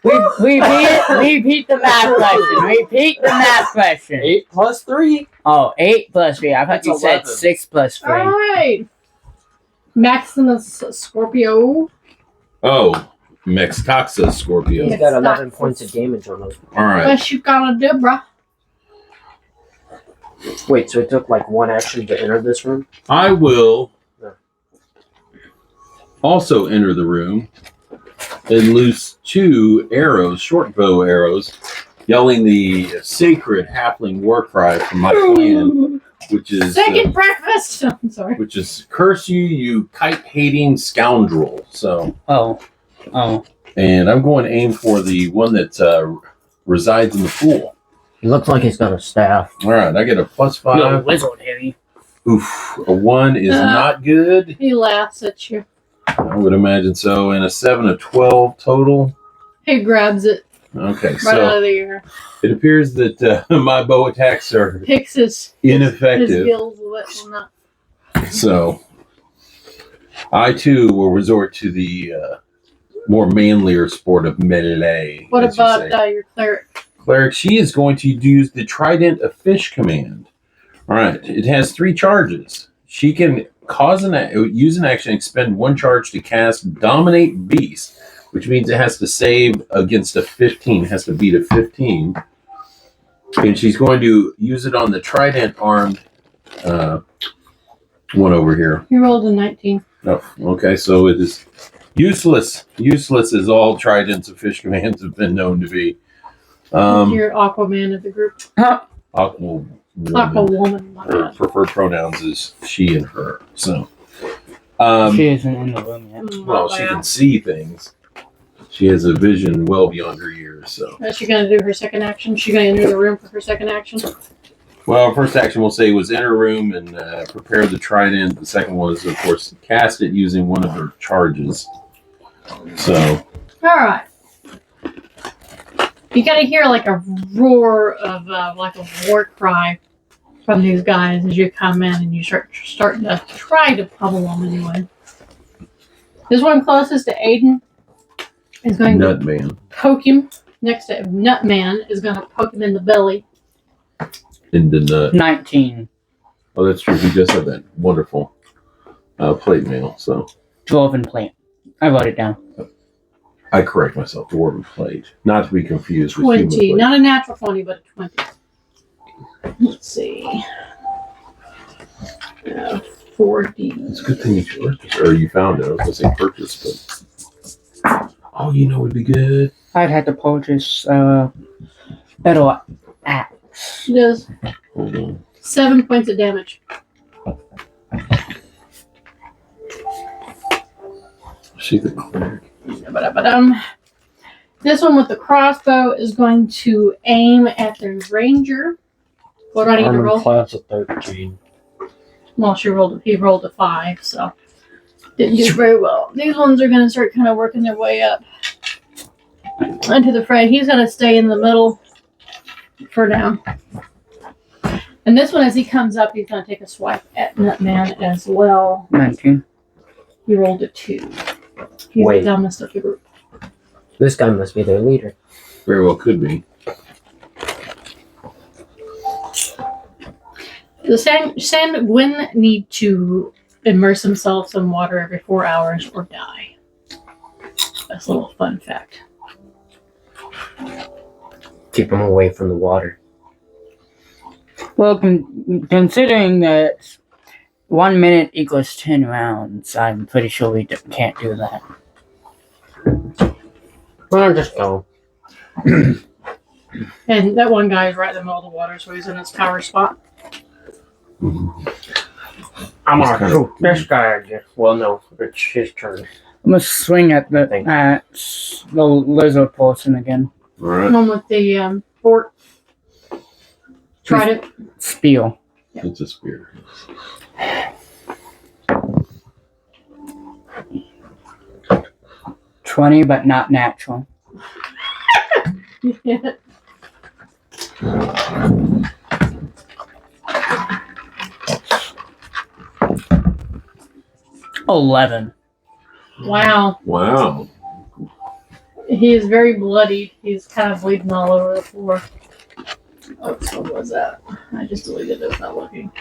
Repeat the math question. Repeat the math question. 8 plus 3. Oh, 8 plus 3. I thought That's you said 11. 6 plus 3. Alright. Maximus Scorpio. Oh, Mextaxa Scorpio. He's got 11 points of damage on him. All right. What you gotta do, bro? Wait, so it took like 1 action to enter this room? I will also enter the room and loose 2 arrows, short bow arrows, yelling the sacred halfling war cry from my clan, which is Second breakfast. I'm sorry. which is curse you, you kite-hating scoundrel. So, Oh. and I'm going to aim for the one that resides in the pool. He looks like he's got a staff. All right, I get a +5. No, wizard, Harry. Oof, a 1 is not good. He laughs at you. I would imagine so. And a 7, a 12 total. He grabs it Okay, right out so of the air. it appears that my bow attacks are Picks his ineffective. gills with it. Well, not. So I too will resort to the more manlier sport of melee. What as you about say. your cleric? Cleric? She is going to use the Trident of Fish command. All right, it has 3 charges. She can use an action, expend 1 charge to cast Dominate Beast, which means it has to save against a 15. It has to beat a 15. And she's going to use it on the Trident armed one over here. He rolled a 19. Oh, okay, so it is useless. Useless as all Tridents of Fish commands have been known to be. You're Aquaman of the group. Aqua Aqua woman. My Her bad. preferred pronouns is she and her. So, She isn't in the room yet. well, she can see things. She has a vision well beyond her years. So, Is she gonna do her second action? She gonna enter the room for her second action? well, first action we'll say was enter room and prepare the trident. The second one is, of course, cast it using one of her charges. So, All right. You gotta hear like a roar of like a war cry from these guys as you come in and you starting to try to pummel them anyway. This one closest to Aiden is going to Nutman poke him. Next to Nutman is going to poke him in the belly. in the nut. 19. Oh, that's true. He does have that wonderful plate mail. So, 12 in plant. I wrote it down. I correct myself. Dwarven plate, not to be confused with 20. human plate. Not a natural 20, but a 20. Let's see. 40. It's a good thing you purchased, or you found it. I was going to say purchase, but oh, you know, would be good. I'd had to purchase metal axe. She does Hold on. 7 points of damage. She the cleric. This one with the crossbow is going to aim at the ranger What do I need to Armor roll? class of 13. Well, he rolled a 5, so didn't do very well. These ones are gonna start kind of working their way up into the fray. He's gonna stay in the middle for now. And this one, as he comes up, he's gonna take a swipe at Nutman as well. 19. He rolled a 2. He's Wait. the dumbest of the group. This guy must be their leader. Very well could be. The Sanguine need to immerse themselves in water every 4 hours or die. That's a little fun fact. Keep them away from the water. Well, considering that 1 minute equals 10 rounds, I'm pretty sure we can't do that. Well, just go. And that one guy is right in the middle of the water, so he's in his power spot. I'm He's gonna kind shoot of- this guy again. Well, no, it's his turn. I'm gonna swing at the Thanks. lizard person again. All right. One with the fork. Tried it. Spiel. It's a spear. 20, but not natural. Yeah. 11. Wow. Wow. He is very bloodied. He's kind of bleeding all over the floor. Oh, so what was that? I just deleted it without looking.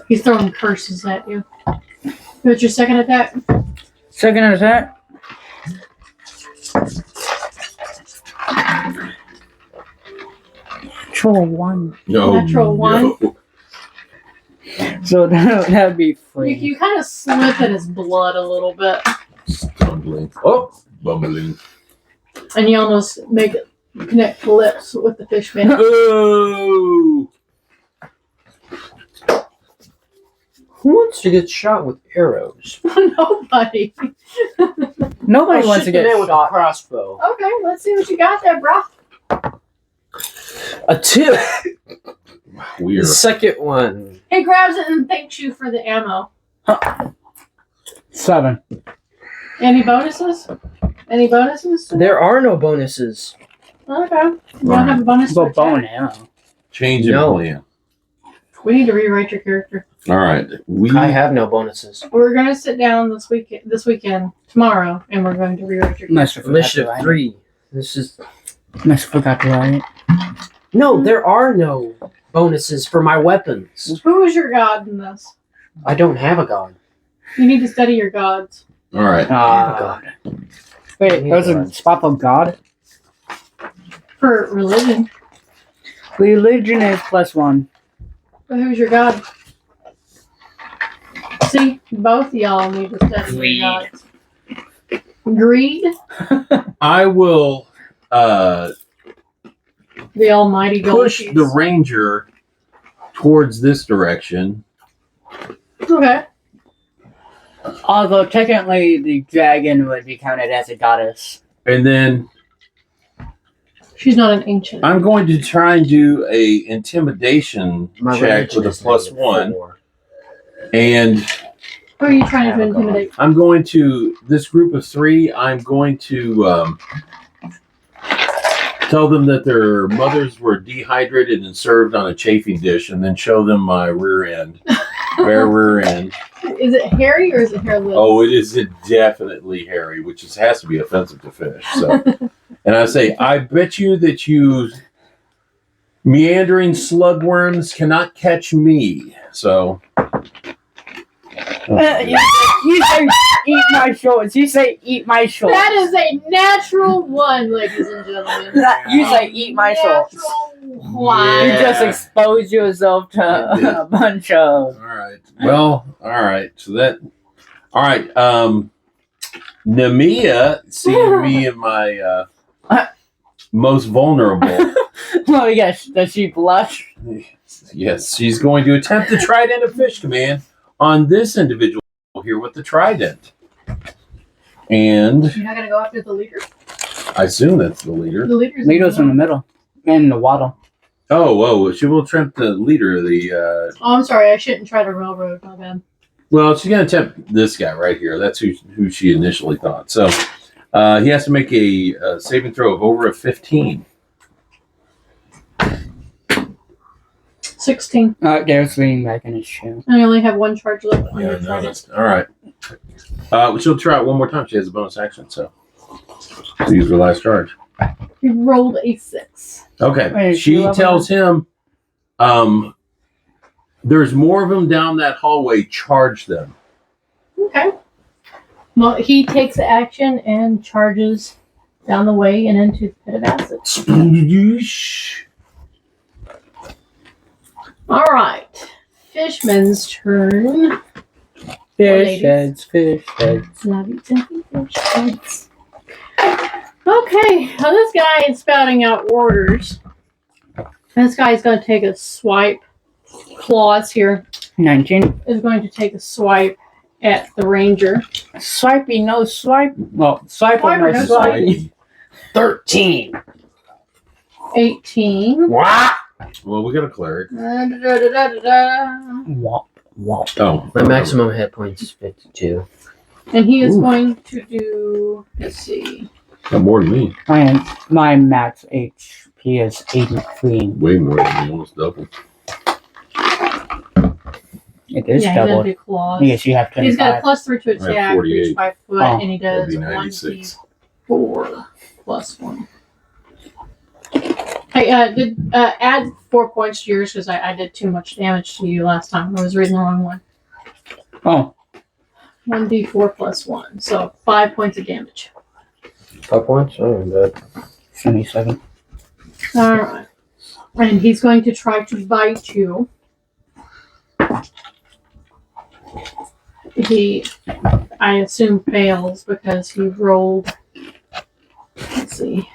He's throwing curses at you. What's your second attack? Second attack. Natural 1. No. Natural one? No. So that would be You, 3. you kind of slip in his blood a little bit, Stumbling. Oh, Bumbling. and you almost make it connect lips with the fish man. Oh! who wants to get shot with arrows? Nobody. Nobody I'll wants to shoot the get man with a shot. crossbow. Okay, let's see what you got there, bro. A 2. Weird. The second one. He grabs it and thanks you for the ammo. 7. Any bonuses? Any bonuses? There are no bonuses. Okay. You don't have a bonus Go for bone attack? arrow. Change in No. plan. We need to rewrite your character. All right. I have no bonuses. We're going to sit down this weekend, tomorrow, and we're going to rewrite your character. Must have forgot to Initiative write it. 3. This is Must have forgot to write it. no. There are no bonuses for my weapons. Who is your god in this? I don't have a god. You need to study your gods. All right. God. Wait, Yeah, there's a God. spot for God? For religion. Religion is +1. But who's your god? See, both of y'all need to study Greed. your gods. Greed? I will The almighty gold push piece. the ranger towards this direction. Okay. Although technically the dragon would be counted as a goddess. And then She's not an ancient. I'm going to try and do a intimidation My check religion with a is +1. -4. And Who are you trying to Have a god. intimidate? I'm going to, this group of 3, I'm going to tell them that their mothers were dehydrated and served on a chafing dish, and then show them my rear end. Bare rear end. Is it hairy or is it hairless? Oh, it is definitely hairy, which has to be offensive to fish. So, and I say, I bet you that you meandering slugworms cannot catch me. So, You say eat my shorts. You say eat my shorts. That is a natural one, ladies and gentlemen. You say eat my shorts. Natural one. You Yeah. just expose yourself I did. to a bunch of. all right. Well, all right. So that, all right. Nemea, seeing me in my most vulnerable. Oh yes, does she blush? Yes, she's going to attempt the trident of fish command on this individual here with the trident. And You're not gonna go after the leader. I assume that's the leader. The leader's Lito's in the middle. In the water. Oh, whoa. She will attempt the leader of the. Oh, I'm sorry. I shouldn't try to railroad. My bad. Well, she's going to attempt this guy right here. That's who she initially thought. So he has to make a saving throw of over a 15. 16. There's leaning back in his chair. I only have one charge left on Yeah, your no, target. all right. She'll try it one more time. She has a bonus action, so she'll use her last charge. You rolled a 6. Okay. Wait, She you have tells him, there's more of them down that hallway. Charge them. Okay. Well, he takes action and charges down the way and into the pit of acid. All right. Fishman's turn. Fish heads, fish heads. Snobby Tippy fish heads. Okay. Well, this guy is spouting out orders. This guy's going to take a swipe. Claws here 19. is going to take a swipe at the ranger. Swipey, no swipe. Well, swipe or Swiper, no no swipe. 13. 18. Wow. Well, we got a cleric. Womp, womp. Oh. My maximum hit points is 52. And he is Ooh. going to do, let's see. Got more than me. My max HP is 83. Way more than me. Almost double. It is Yeah, he's going doubled. to do claws. Yes, you have He's got a 25. +3 to I have attack, 48. reach 5 foot, Oh, and he That'd does be 96. 1d4 +1. Hey, add 4 points to yours because I did too much damage to you last time. I was reading the wrong one. Oh, 1d4 +1, so 5 points of damage. 5 points? Oh, bad. 77. All right, and he's going to try to bite you. He, I assume, fails because he rolled. Let's see.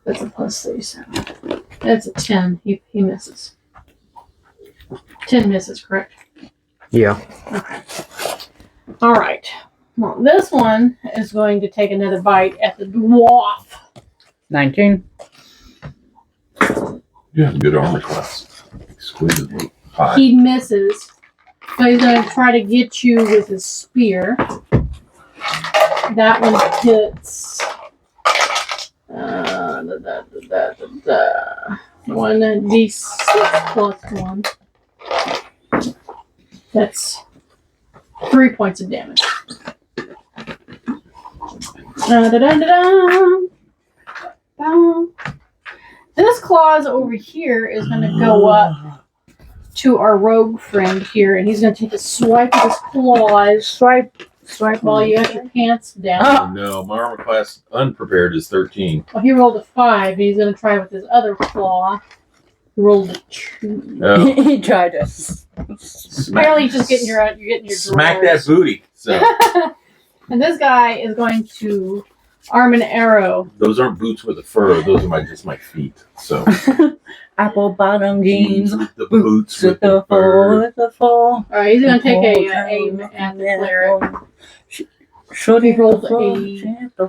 That's a +3, so that's a 10. He misses. 10 misses, correct? Yeah. Okay. All right. Well, this one is going to take another bite at the dwarf. 19. You have a good armor class. Exquisitely high. He misses. So he's going to try to get you with his spear. That one hits. 1d6 +1. That's 3 points of damage. This clause over here is going to go up to our rogue friend here, and he's going to take a swipe of his claws. Swipe while you have your pants down. Oh, no, my armor class unprepared is 13. Well, he rolled a 5, and he's going to try with his other claw. He rolled a 2. Oh, He tried to. Apparently, you're just getting your smack drawers. that booty. So And this guy is going to arm an arrow. those aren't boots with a fur. Those are just my feet. So Apple bottom jeans. the boots with With the the fur. with the fall. All right, he's going to take a aim at the cleric. Shorty He rolled rolled a- She has a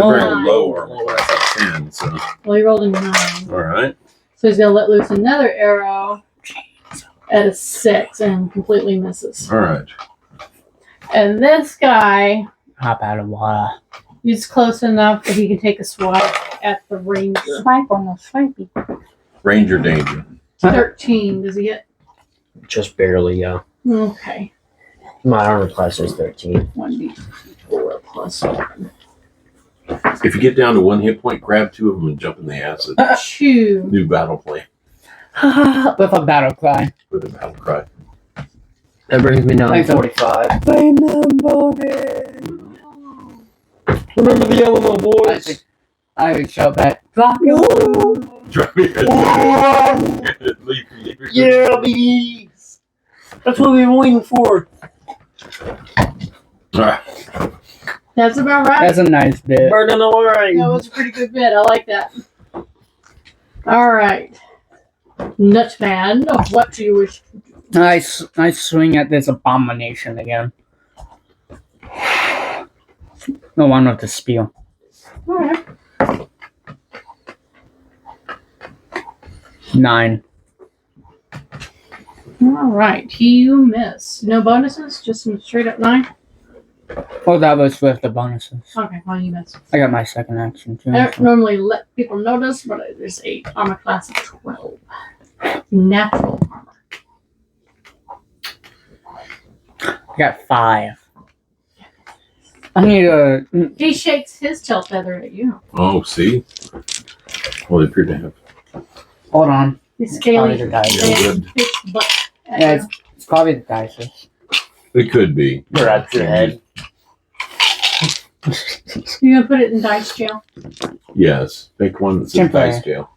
very Nine. low armor class of 10. So Well, he rolled a 9. all right. So he's going to let loose another arrow at a 6 and completely misses. All right. And this guy, Hop out of water. he's close enough that he can take a swipe at the ranger. Swipe on the swipey. Ranger danger. 13. Does he hit? Just barely, yeah. Okay. My armor class is 13. 1d4 +1. If you get down to 1 hit point, grab 2 of them and jump in the acid. 2. New battle play With a battle cry. with a battle cry. That brings me down to Thanks, 45. Remember it. Remember the yellow boys? I would shout back. Drop your. Drop me. Yeah, bees! That's what we've been waiting for. That's about right. That's a nice bit. Burning away. That was a pretty good bit. I like that. All right. Nutman, what do you wish? I swing at this abomination again. The one with the spiel. All right. 9. All right. You miss. No bonuses. Just some straight up 9. Oh, that was with the bonuses. Okay. Well, you miss. I got my second action too. I don't normally let people notice, but it is a armor class of 12. Natural armor. I got 5. I need a. He shakes his tail feather at you. Oh, see? Well, they appear to have. Hold on. He's scaly Probably the dice. Yeah, and good. his butt at Yeah, you. it's probably the dice. It could be. Grab your head. You gonna put it in dice jail? Yes. Pick one that's in Temporary. dice jail.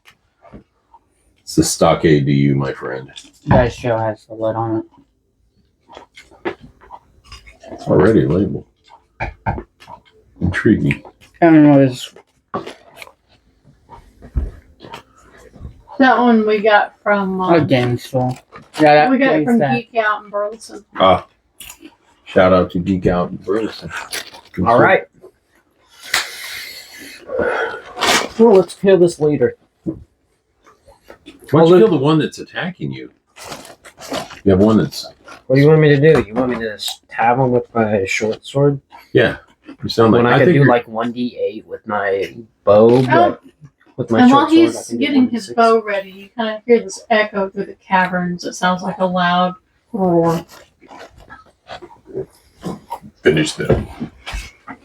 It's the stock ADU, my friend. Dice show has the lid on it. It's already labeled. Intriguing. And it was That one we got from a game store. Yeah, that we got it place from that. Geek Out in Burleson. Ah. Shout out to Geek Out in Burleson. All right. Well, let's kill this leader. Why don't you kill the one that's attacking you? You have one that's. What do you want me to do? You want me to stab him with my short sword? Yeah. You sound like. When I could do like 1d8 with my bow, but with my And short while sword, I he's can do getting his 1d6. bow ready, you kind of hear this echo through the caverns. It sounds like a loud roar. Finish them.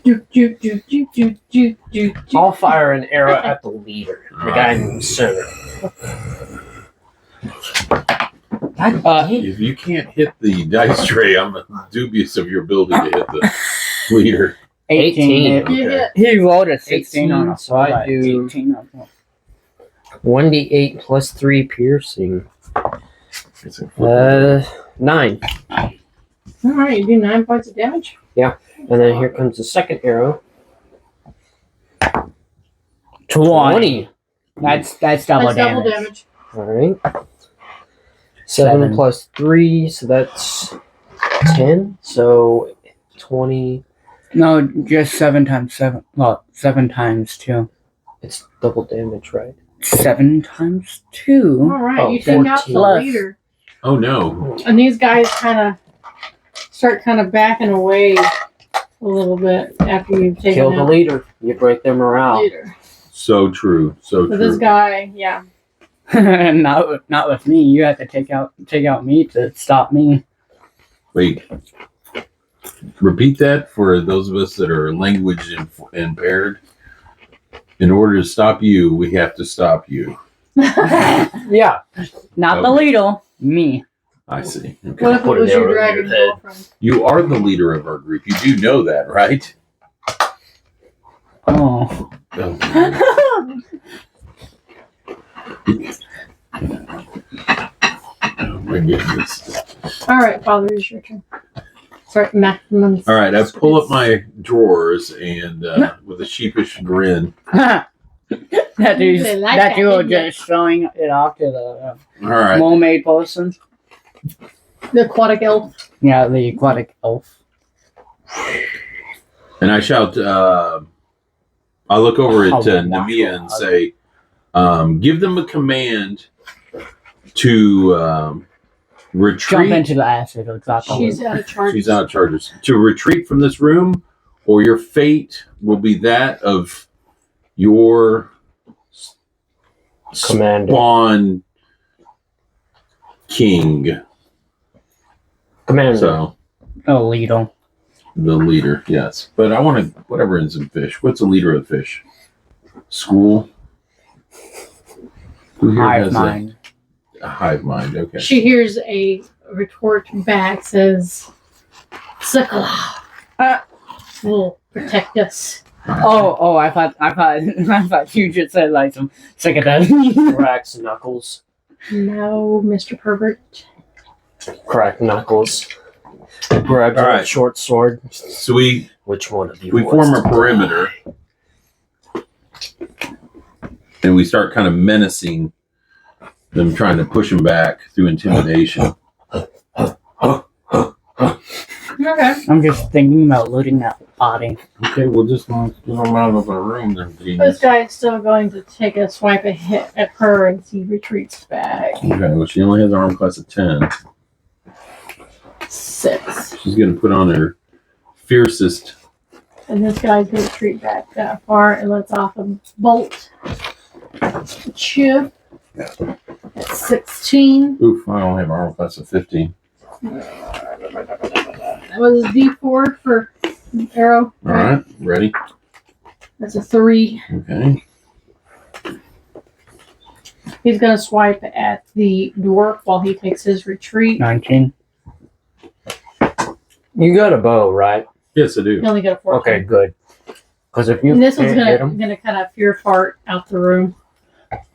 Do, do, do, do, do, do, do, do. I'll fire an arrow at the leader, the guy in the center. If you can't hit the dice tray, I'm dubious of your ability to hit the leader. 18. 18. You Okay. hit. He rolled a 16 on a 18, so I fly. do- 18 on a 1d8 plus 3 piercing. It's a- 9. All right, you do 9 points of damage. And then here comes the second arrow. 20. That's double That's double damage. damage. Alright. 7 7. plus 3, so that's 10. So 20. No, just 7 times 7. Well, 7 times 2. It's double damage, right? 7 times 2. All right, Oh, you take out the 14. leader, Oh no. and these guys start backing away a little bit after you've taken Kill the out leader. You break their the morale. leader. So true. So But this true. guy, yeah, not with me. You have to take out me to stop me. Wait. Repeat that for those of us that are language impaired. In order to stop you, we have to stop you. Yeah. Not the Okay. leader. Me. I see. what Okay. if it Put an was your arrow in dragon your head. girlfriend? You are the leader of our group. You do know that, right? Oh. Oh, oh my goodness. All right, Father, it's your turn. Sorry, maximum. All right, I pull up my drawers and with a sheepish grin. that dude's, They like that that, dude didn't just showing it off to the All right. mermaid person. The aquatic elf. Yeah, the aquatic elf. And I shout, I look over at Namia and say, give them a command to retreat. Jump into the acid or drop the She's out of charge. She's out of charges. To retreat from this room, or your fate will be that of your Commander. spawn king. Commander. So, Oh, leader. the leader, yes. But I want to, whatever ends in fish. What's the leader of fish? School? Who here Hive has mind. a hive mind? Okay. She hears a retort back, says, Sakala will protect us. Oh, I thought I thought you just said like some sick of that. Cracks Knuckles. No, Mr. Pervert. Crack Knuckles. Grabs All a right. short sword. So we Which one of you? we wants form a to perimeter, and we start kind of menacing them, trying to push them back through intimidation. Okay. I'm just thinking about looting that body. Okay, we'll just get them out of our room then. This Genius. guy is still going to take a swipe a hit at her as he retreats back. Okay, well, she only has an arm class of 10. 6. She's going to put on her fiercest. And this guy's going to retreat back that far and lets off a bolt. Chip. At 16. Oof, I only have an arm class of 15. That was a D4 for arrow. All right, ready? That's a 3. Okay. He's going to swipe at the dwarf while he takes his retreat. 19. You got a bow, right? Yes, I do. He only got a 14. Okay, good. Because if you And this one's can't hit him, going to kind of fear fart out the room.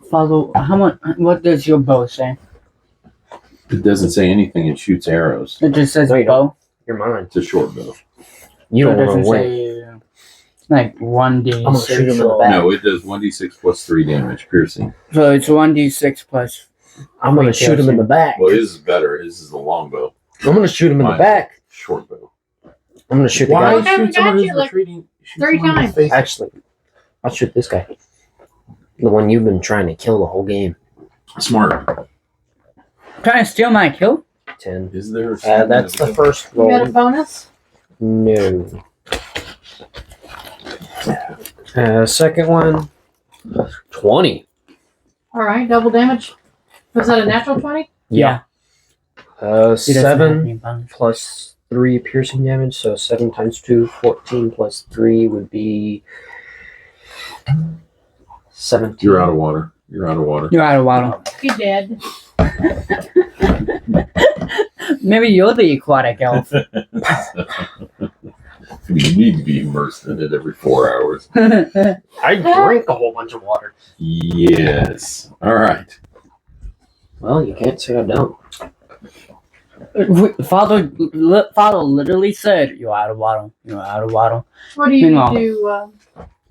Follow. How much? What does your bow say? It doesn't say anything. It shoots arrows. It just says No, you bow. you're mine. It's a short bow. You So don't it want doesn't to win. say like 1d6. I'm gonna shoot him in the or- back. No, it does 1d6 plus 3 damage, piercing. So it's 1d6 plus. I'm going to shoot him in the back. Well, his is better. His is the long bow. I'm going to shoot him in the Mine. back. Short bow. I'm going to shoot the Why guy. Okay, we shoot someone got who's you, like, retreating? Shoot 3 someone in the times. face. Actually, I'll shoot this guy. The one you've been trying to kill the whole game. Smart. Trying to steal my kill? 10. Is there? That's the first You got a roll. bonus? No. Second one. 20. All right, double damage. Was that a natural 20? Yeah. He doesn't have 7 any bonus. plus 3 piercing damage. So 7 times 2, 14 plus 3 would be 17. You're out of water. You're out of water. You're out of water. He's dead. Maybe you're the aquatic elf. You need to be immersed in it every 4 hours. I drink a whole bunch of water. Yes. All right. Well, you can't say I don't. Father literally said, "You're out of water. You're out of water." What do you Hang do,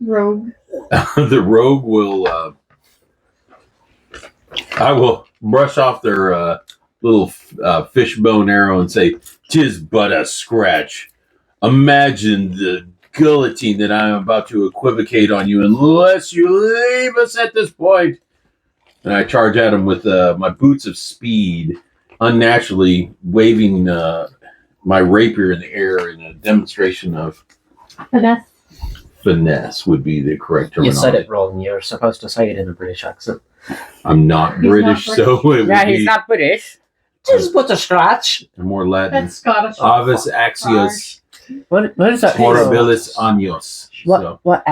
rogue? The rogue will. I will brush off their little fishbone arrow and say, "'Tis but a scratch. Imagine the guillotine that I am about to equivocate on you unless you leave us at this point." And I charge at him with my boots of speed, unnaturally waving my rapier in the air in a demonstration of Finesse. finesse would be the correct You terminology. said it wrong. You're supposed to say it in a British accent. I'm not He's not British, so it would Yeah, he's be not British. Just put a scratch. more Latin. That's Scottish. Avis axios What is that? horribilis años. So, What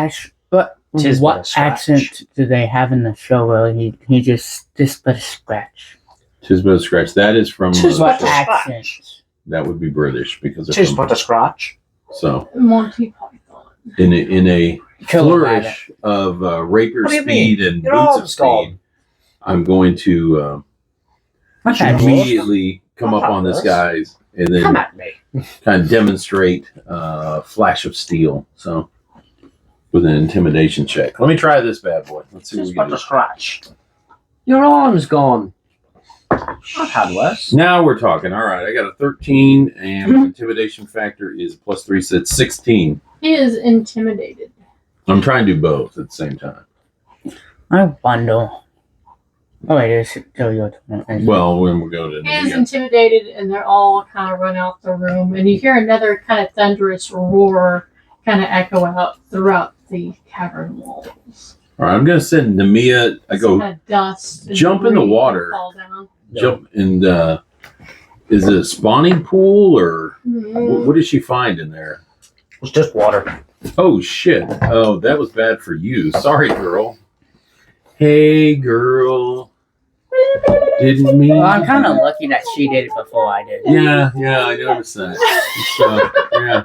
Tis but a what scratch. accent do they have in the show where he just but a scratch? tis but a scratch. That is from. Tis What but a accent? that would be British because they're Tis from, but a scratch. so Monty Python. in a Kill him at it. flourish of rapier What do you speed and Your boots of arm's gone. speed, I'm going to What's that? immediately come up on this guy and Come then at me. kind of demonstrate flash of steel. So with an intimidation check. Let me try this bad boy. Let's see what Tis we can but a do. scratch. Your arm's gone. I've had worse. Now we're talking. All right, I got a 13, and my intimidation factor is +3, so it's 16. He is intimidated. I'm trying to do both at the same time. I wonder. Oh wait, it's still your turn. Well, when we go to He is intimidated, and they're all kind of run out the room. And you hear another kind of thunderous roar kind of echo out throughout the cavern walls. all right, I'm going to send Nemia. I go Kind of dust. and jump in the debris water. Fall down. jump and is it a spawning pool or what does she find in there? It's just water. Oh shit! Oh, that was bad for you. Sorry, girl. Hey, girl. Didn't mean. Well, I'm kind of lucky that she did it before I did. Yeah, I noticed that. So, yeah.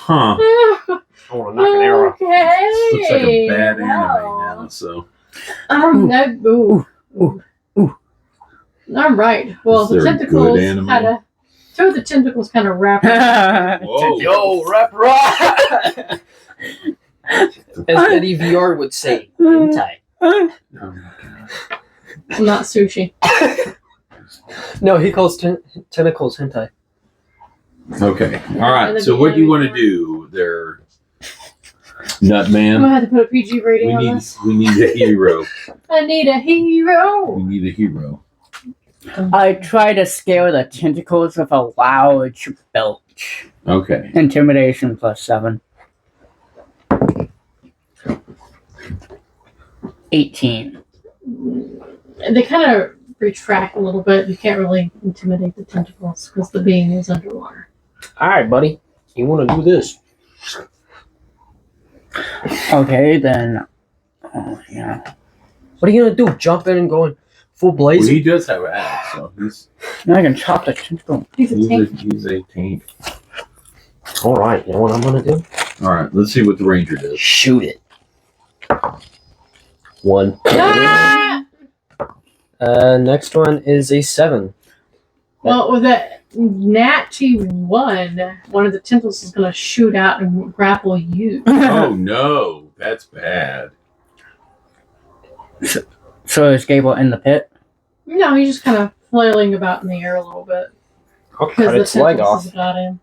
Huh. I want to knock an arrow. Okay. Looks like a bad anime wow. now. So, No. Ooh. All right. Well, Is the there a tentacles good anime? kind of. Two of the tentacles kind of wrap. whoa. Yo, rep rock! As Eddie VR would say, hentai. Oh my god. Not sushi. No, he calls tentacles hentai. Okay. All right. So what do you want to do there, I'm Nutman? gonna have to put a PG rating on this. We need a hero. I need a hero. We need a hero. I try to scale the tentacles with a large belch. Okay. Intimidation +7. 18. They kind of retract a little bit. You can't really intimidate the tentacles because the being is underwater. Alright, buddy. You want to do this? Okay, then. Oh, yeah. What are you going to do? Jump in and go in full blaze? Well, he does have an axe, so Now I can chop the tentacle. He's a tank. he's a tank. Alright, you know what I'm going to do? All right. Let's see what the ranger does. Shoot it. 1. Ah! Next one is a 7. Well, with that natty one of the tentacles is going to shoot out and grapple you. Oh no, that's bad. So is Gable in the pit? No, he's just kind of flailing about in the air a little bit I'll because cut the its leg tentacles off. got him.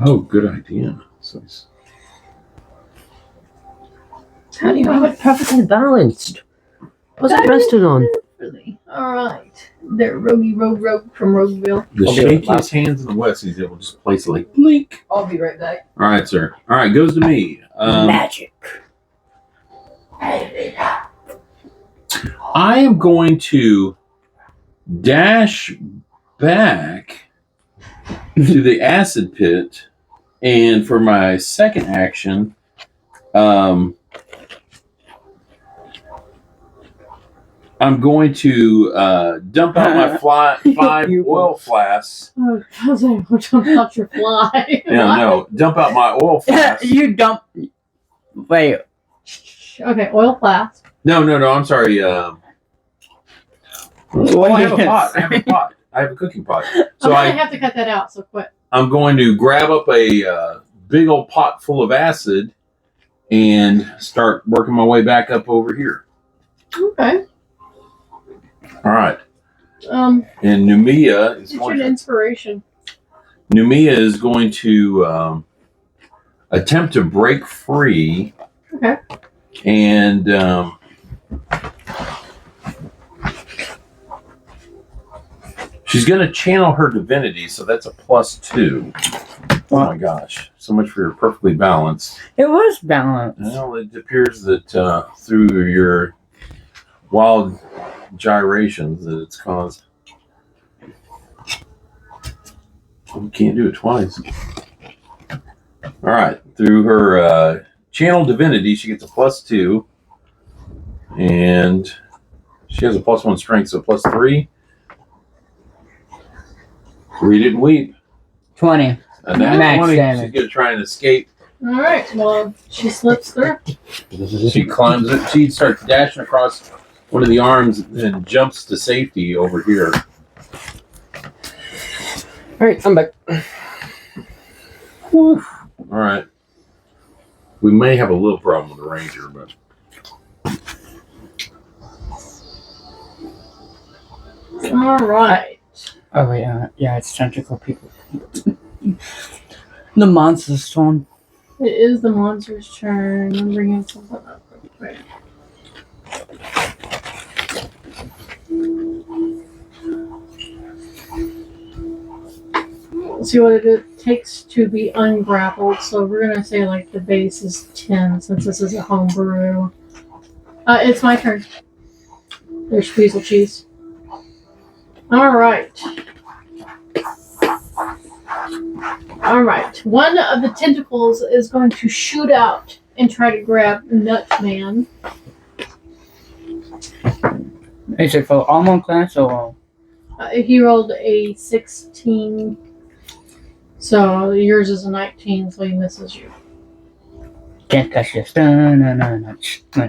Oh, good idea. So How do you have it perfectly balanced? What's it rested on? Really? All right. They're rogue from Rogueville. the I'll be right back. shakiest hands in the West, he's able to just place it like blink. I'll be right back. All right, sir. All right, goes to me. Magic. I am going to dash back to the acid pit, and for my second action, I'm going to dump out my 5 oil flasks. Oh, how's that? We'll jump out your fly. Yeah, no, dump out my oil flasks. You dump. Wait. Okay, oil flask. No, I'm sorry. I have a pot. I have a cooking pot. So I'm gonna have to cut that out. So quit. I'm going to grab up a big old pot full of acid and start working my way back up over here. Okay. All right. And And Numia is it's going an to, inspiration. attempt to break free. Okay. And she's going to channel her divinity, so that's a +2. Oh my gosh. So much for your perfectly balanced. It was balanced. Well, it appears that through your wild gyrations that it's caused. You can't do it twice. All right. Through her channel divinity, she gets a +2. And she has a +1 strength, so +3. Read it and weep. 20. And that's Max 20. damage. She's going to try and escape. All right. Well, she slips through. She climbs it. She starts dashing across one of the arms and jumps to safety over here. Alright, I'm back. Whew. All right. We may have a little problem with the ranger, but All right. Oh, wait. Yeah, it's tentacle people. The monster's turn. It is the monster's turn. I'm bringing something up real quick. Let's see what it takes to be ungrappled. So we're gonna say like the base is 10 since this is a homebrew. It's my turn. There's Weasel Cheese. All right. All right. One of the tentacles is going to shoot out and try to grab Nutman. Is it for armor class or? He rolled a 16. So yours is a 19, so he misses you. Can't touch this. No. Can't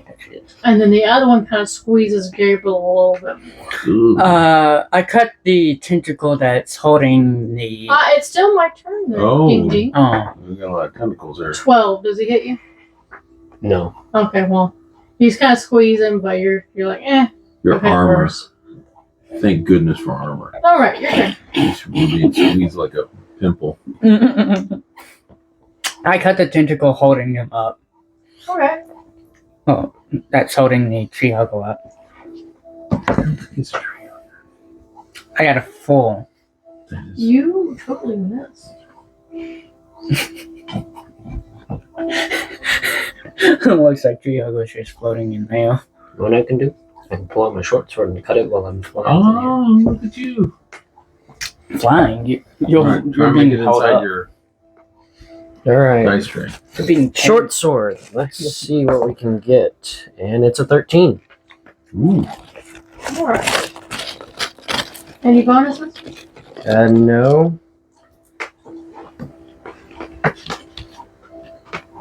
touch this. And then the other one kind of squeezes Gabriel a little bit more. ooh. I cut the tentacle that's holding the. It's still my turn then. Oh. Ding ding. Oh. We got a lot of tentacles there. 12. Does he hit you? No. Okay, well, He's kind of squeezing, but you're like, Your okay, armor. worse. Thank goodness for armor. All right, you're good. It's being squeezed like a pimple. I cut the tentacle holding him up. Okay. Oh, that's holding the tree huggle up. It's true. I got a full. You totally missed. Looks like tree huggle is just floating in there. What I can do? I can pull out my short sword and cut it while I'm flying. Oh, look at you. Flying. You're All right, try you're to make being it held inside up. your Alright. dice tray. You're being Short sword. Let's see what we can get. And it's a 13. Ooh. All right. Any bonuses? No.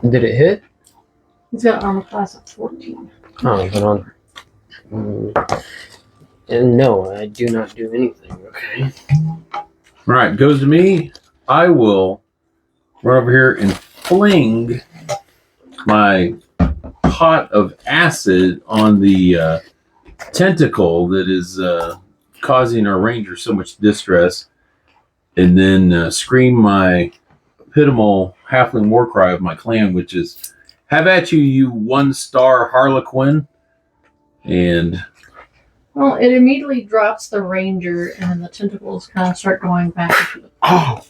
Did it hit? He's got armor class of 14. Oh, but on. And no, I do not do anything. Okay. All right, goes to me. I will run over here and fling my pot of acid on the tentacle that is causing our ranger so much distress, and then scream my epitomal halfling war cry of my clan, which is, "Have at you, you 1-star Harlequin!" And Well, it immediately drops the ranger, and then the tentacles kind of start going back into the. Oh,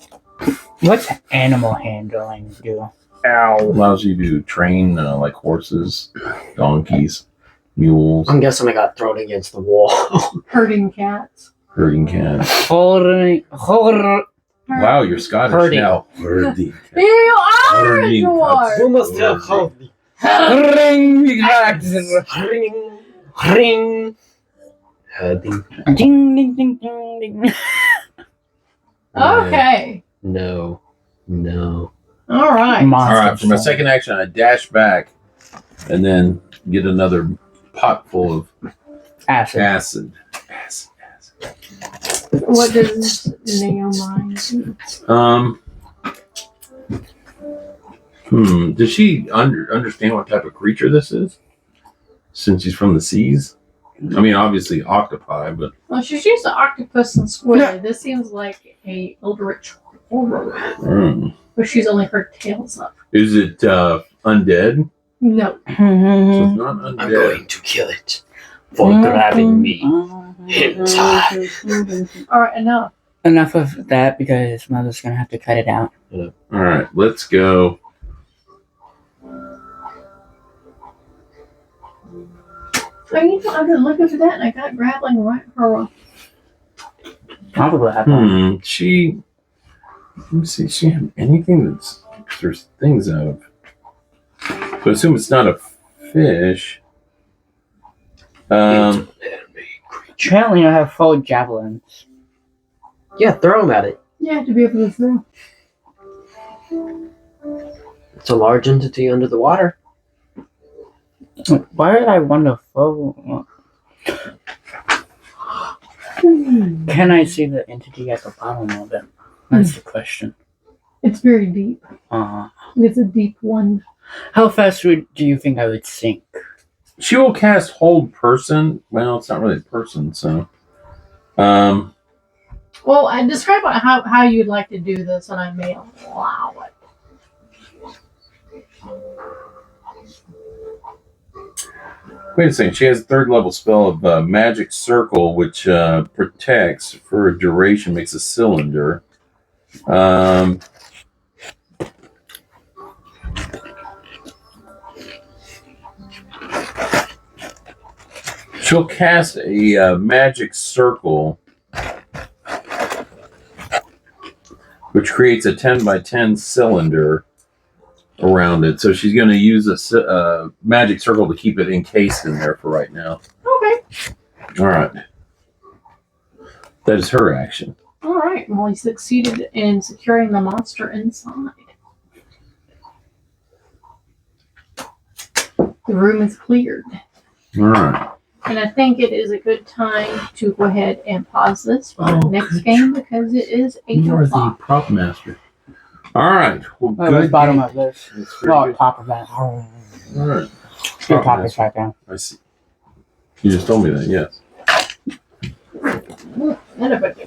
what's animal handling do? Ow. allows you to train like horses, donkeys, mules, I'm guessing I got thrown against the wall. Herding cats. herding cats. Holding. Wow, you're Scottish Herding. now. Herding. You are! Herding You are! cats. Who must have called me? Ring. Ring. Ring. Herding. Ding ding ding ding ding. Okay. No. No. All right. All right, for my second action, I dash back and then get another pot full of acid. acid. What does Naomi do? Does she understand what type of creature this is? Since she's from the seas? I mean, obviously octopi, but Well, she's used to octopus and squid. This seems like a eldritch horror, but she's only heard tales of. is it undead? No. So it's not undead. I'm going to kill it for grabbing me. Hentai. All right, enough. Enough of that because Mother's gonna have to cut it out. All right, let's go. I mean, I've been looking for that, and I got grappling right for Probably have She. Let me see. She have anything that's there's things out of. So I assume it's not a fish. Apparently, I have 4 javelins. Yeah, throw him at it. Yeah, to be able to throw. It's a large entity under the water. Why did I want to throw? Can I see the entity at the bottom of it? That's the question. It's very deep. It's a deep one. How fast do you think I would sink? She will cast Hold Person. Well, it's not really a person, so. Well, I describe how you'd like to do this, and I may allow it. Wait a second. She has a 3rd level spell of Magic Circle, which protects for a duration, makes a cylinder. She'll cast a Magic Circle, which creates a 10 by 10 cylinder around it. So she's going to use a magic circle to keep it encased in there for right now. Okay. All right. That is her action. All right. Well, he succeeded in securing the monster inside. The room is cleared. All right. And I think it is a good time to go ahead and pause this for the next game because it is 8 You are the o'clock. prop master. All right. Well, Oh, good bottom game. of this. That's pretty Oh, good. top of that. All right. Your Oh, pockets right there. I see. You just told me that, yes. None of it.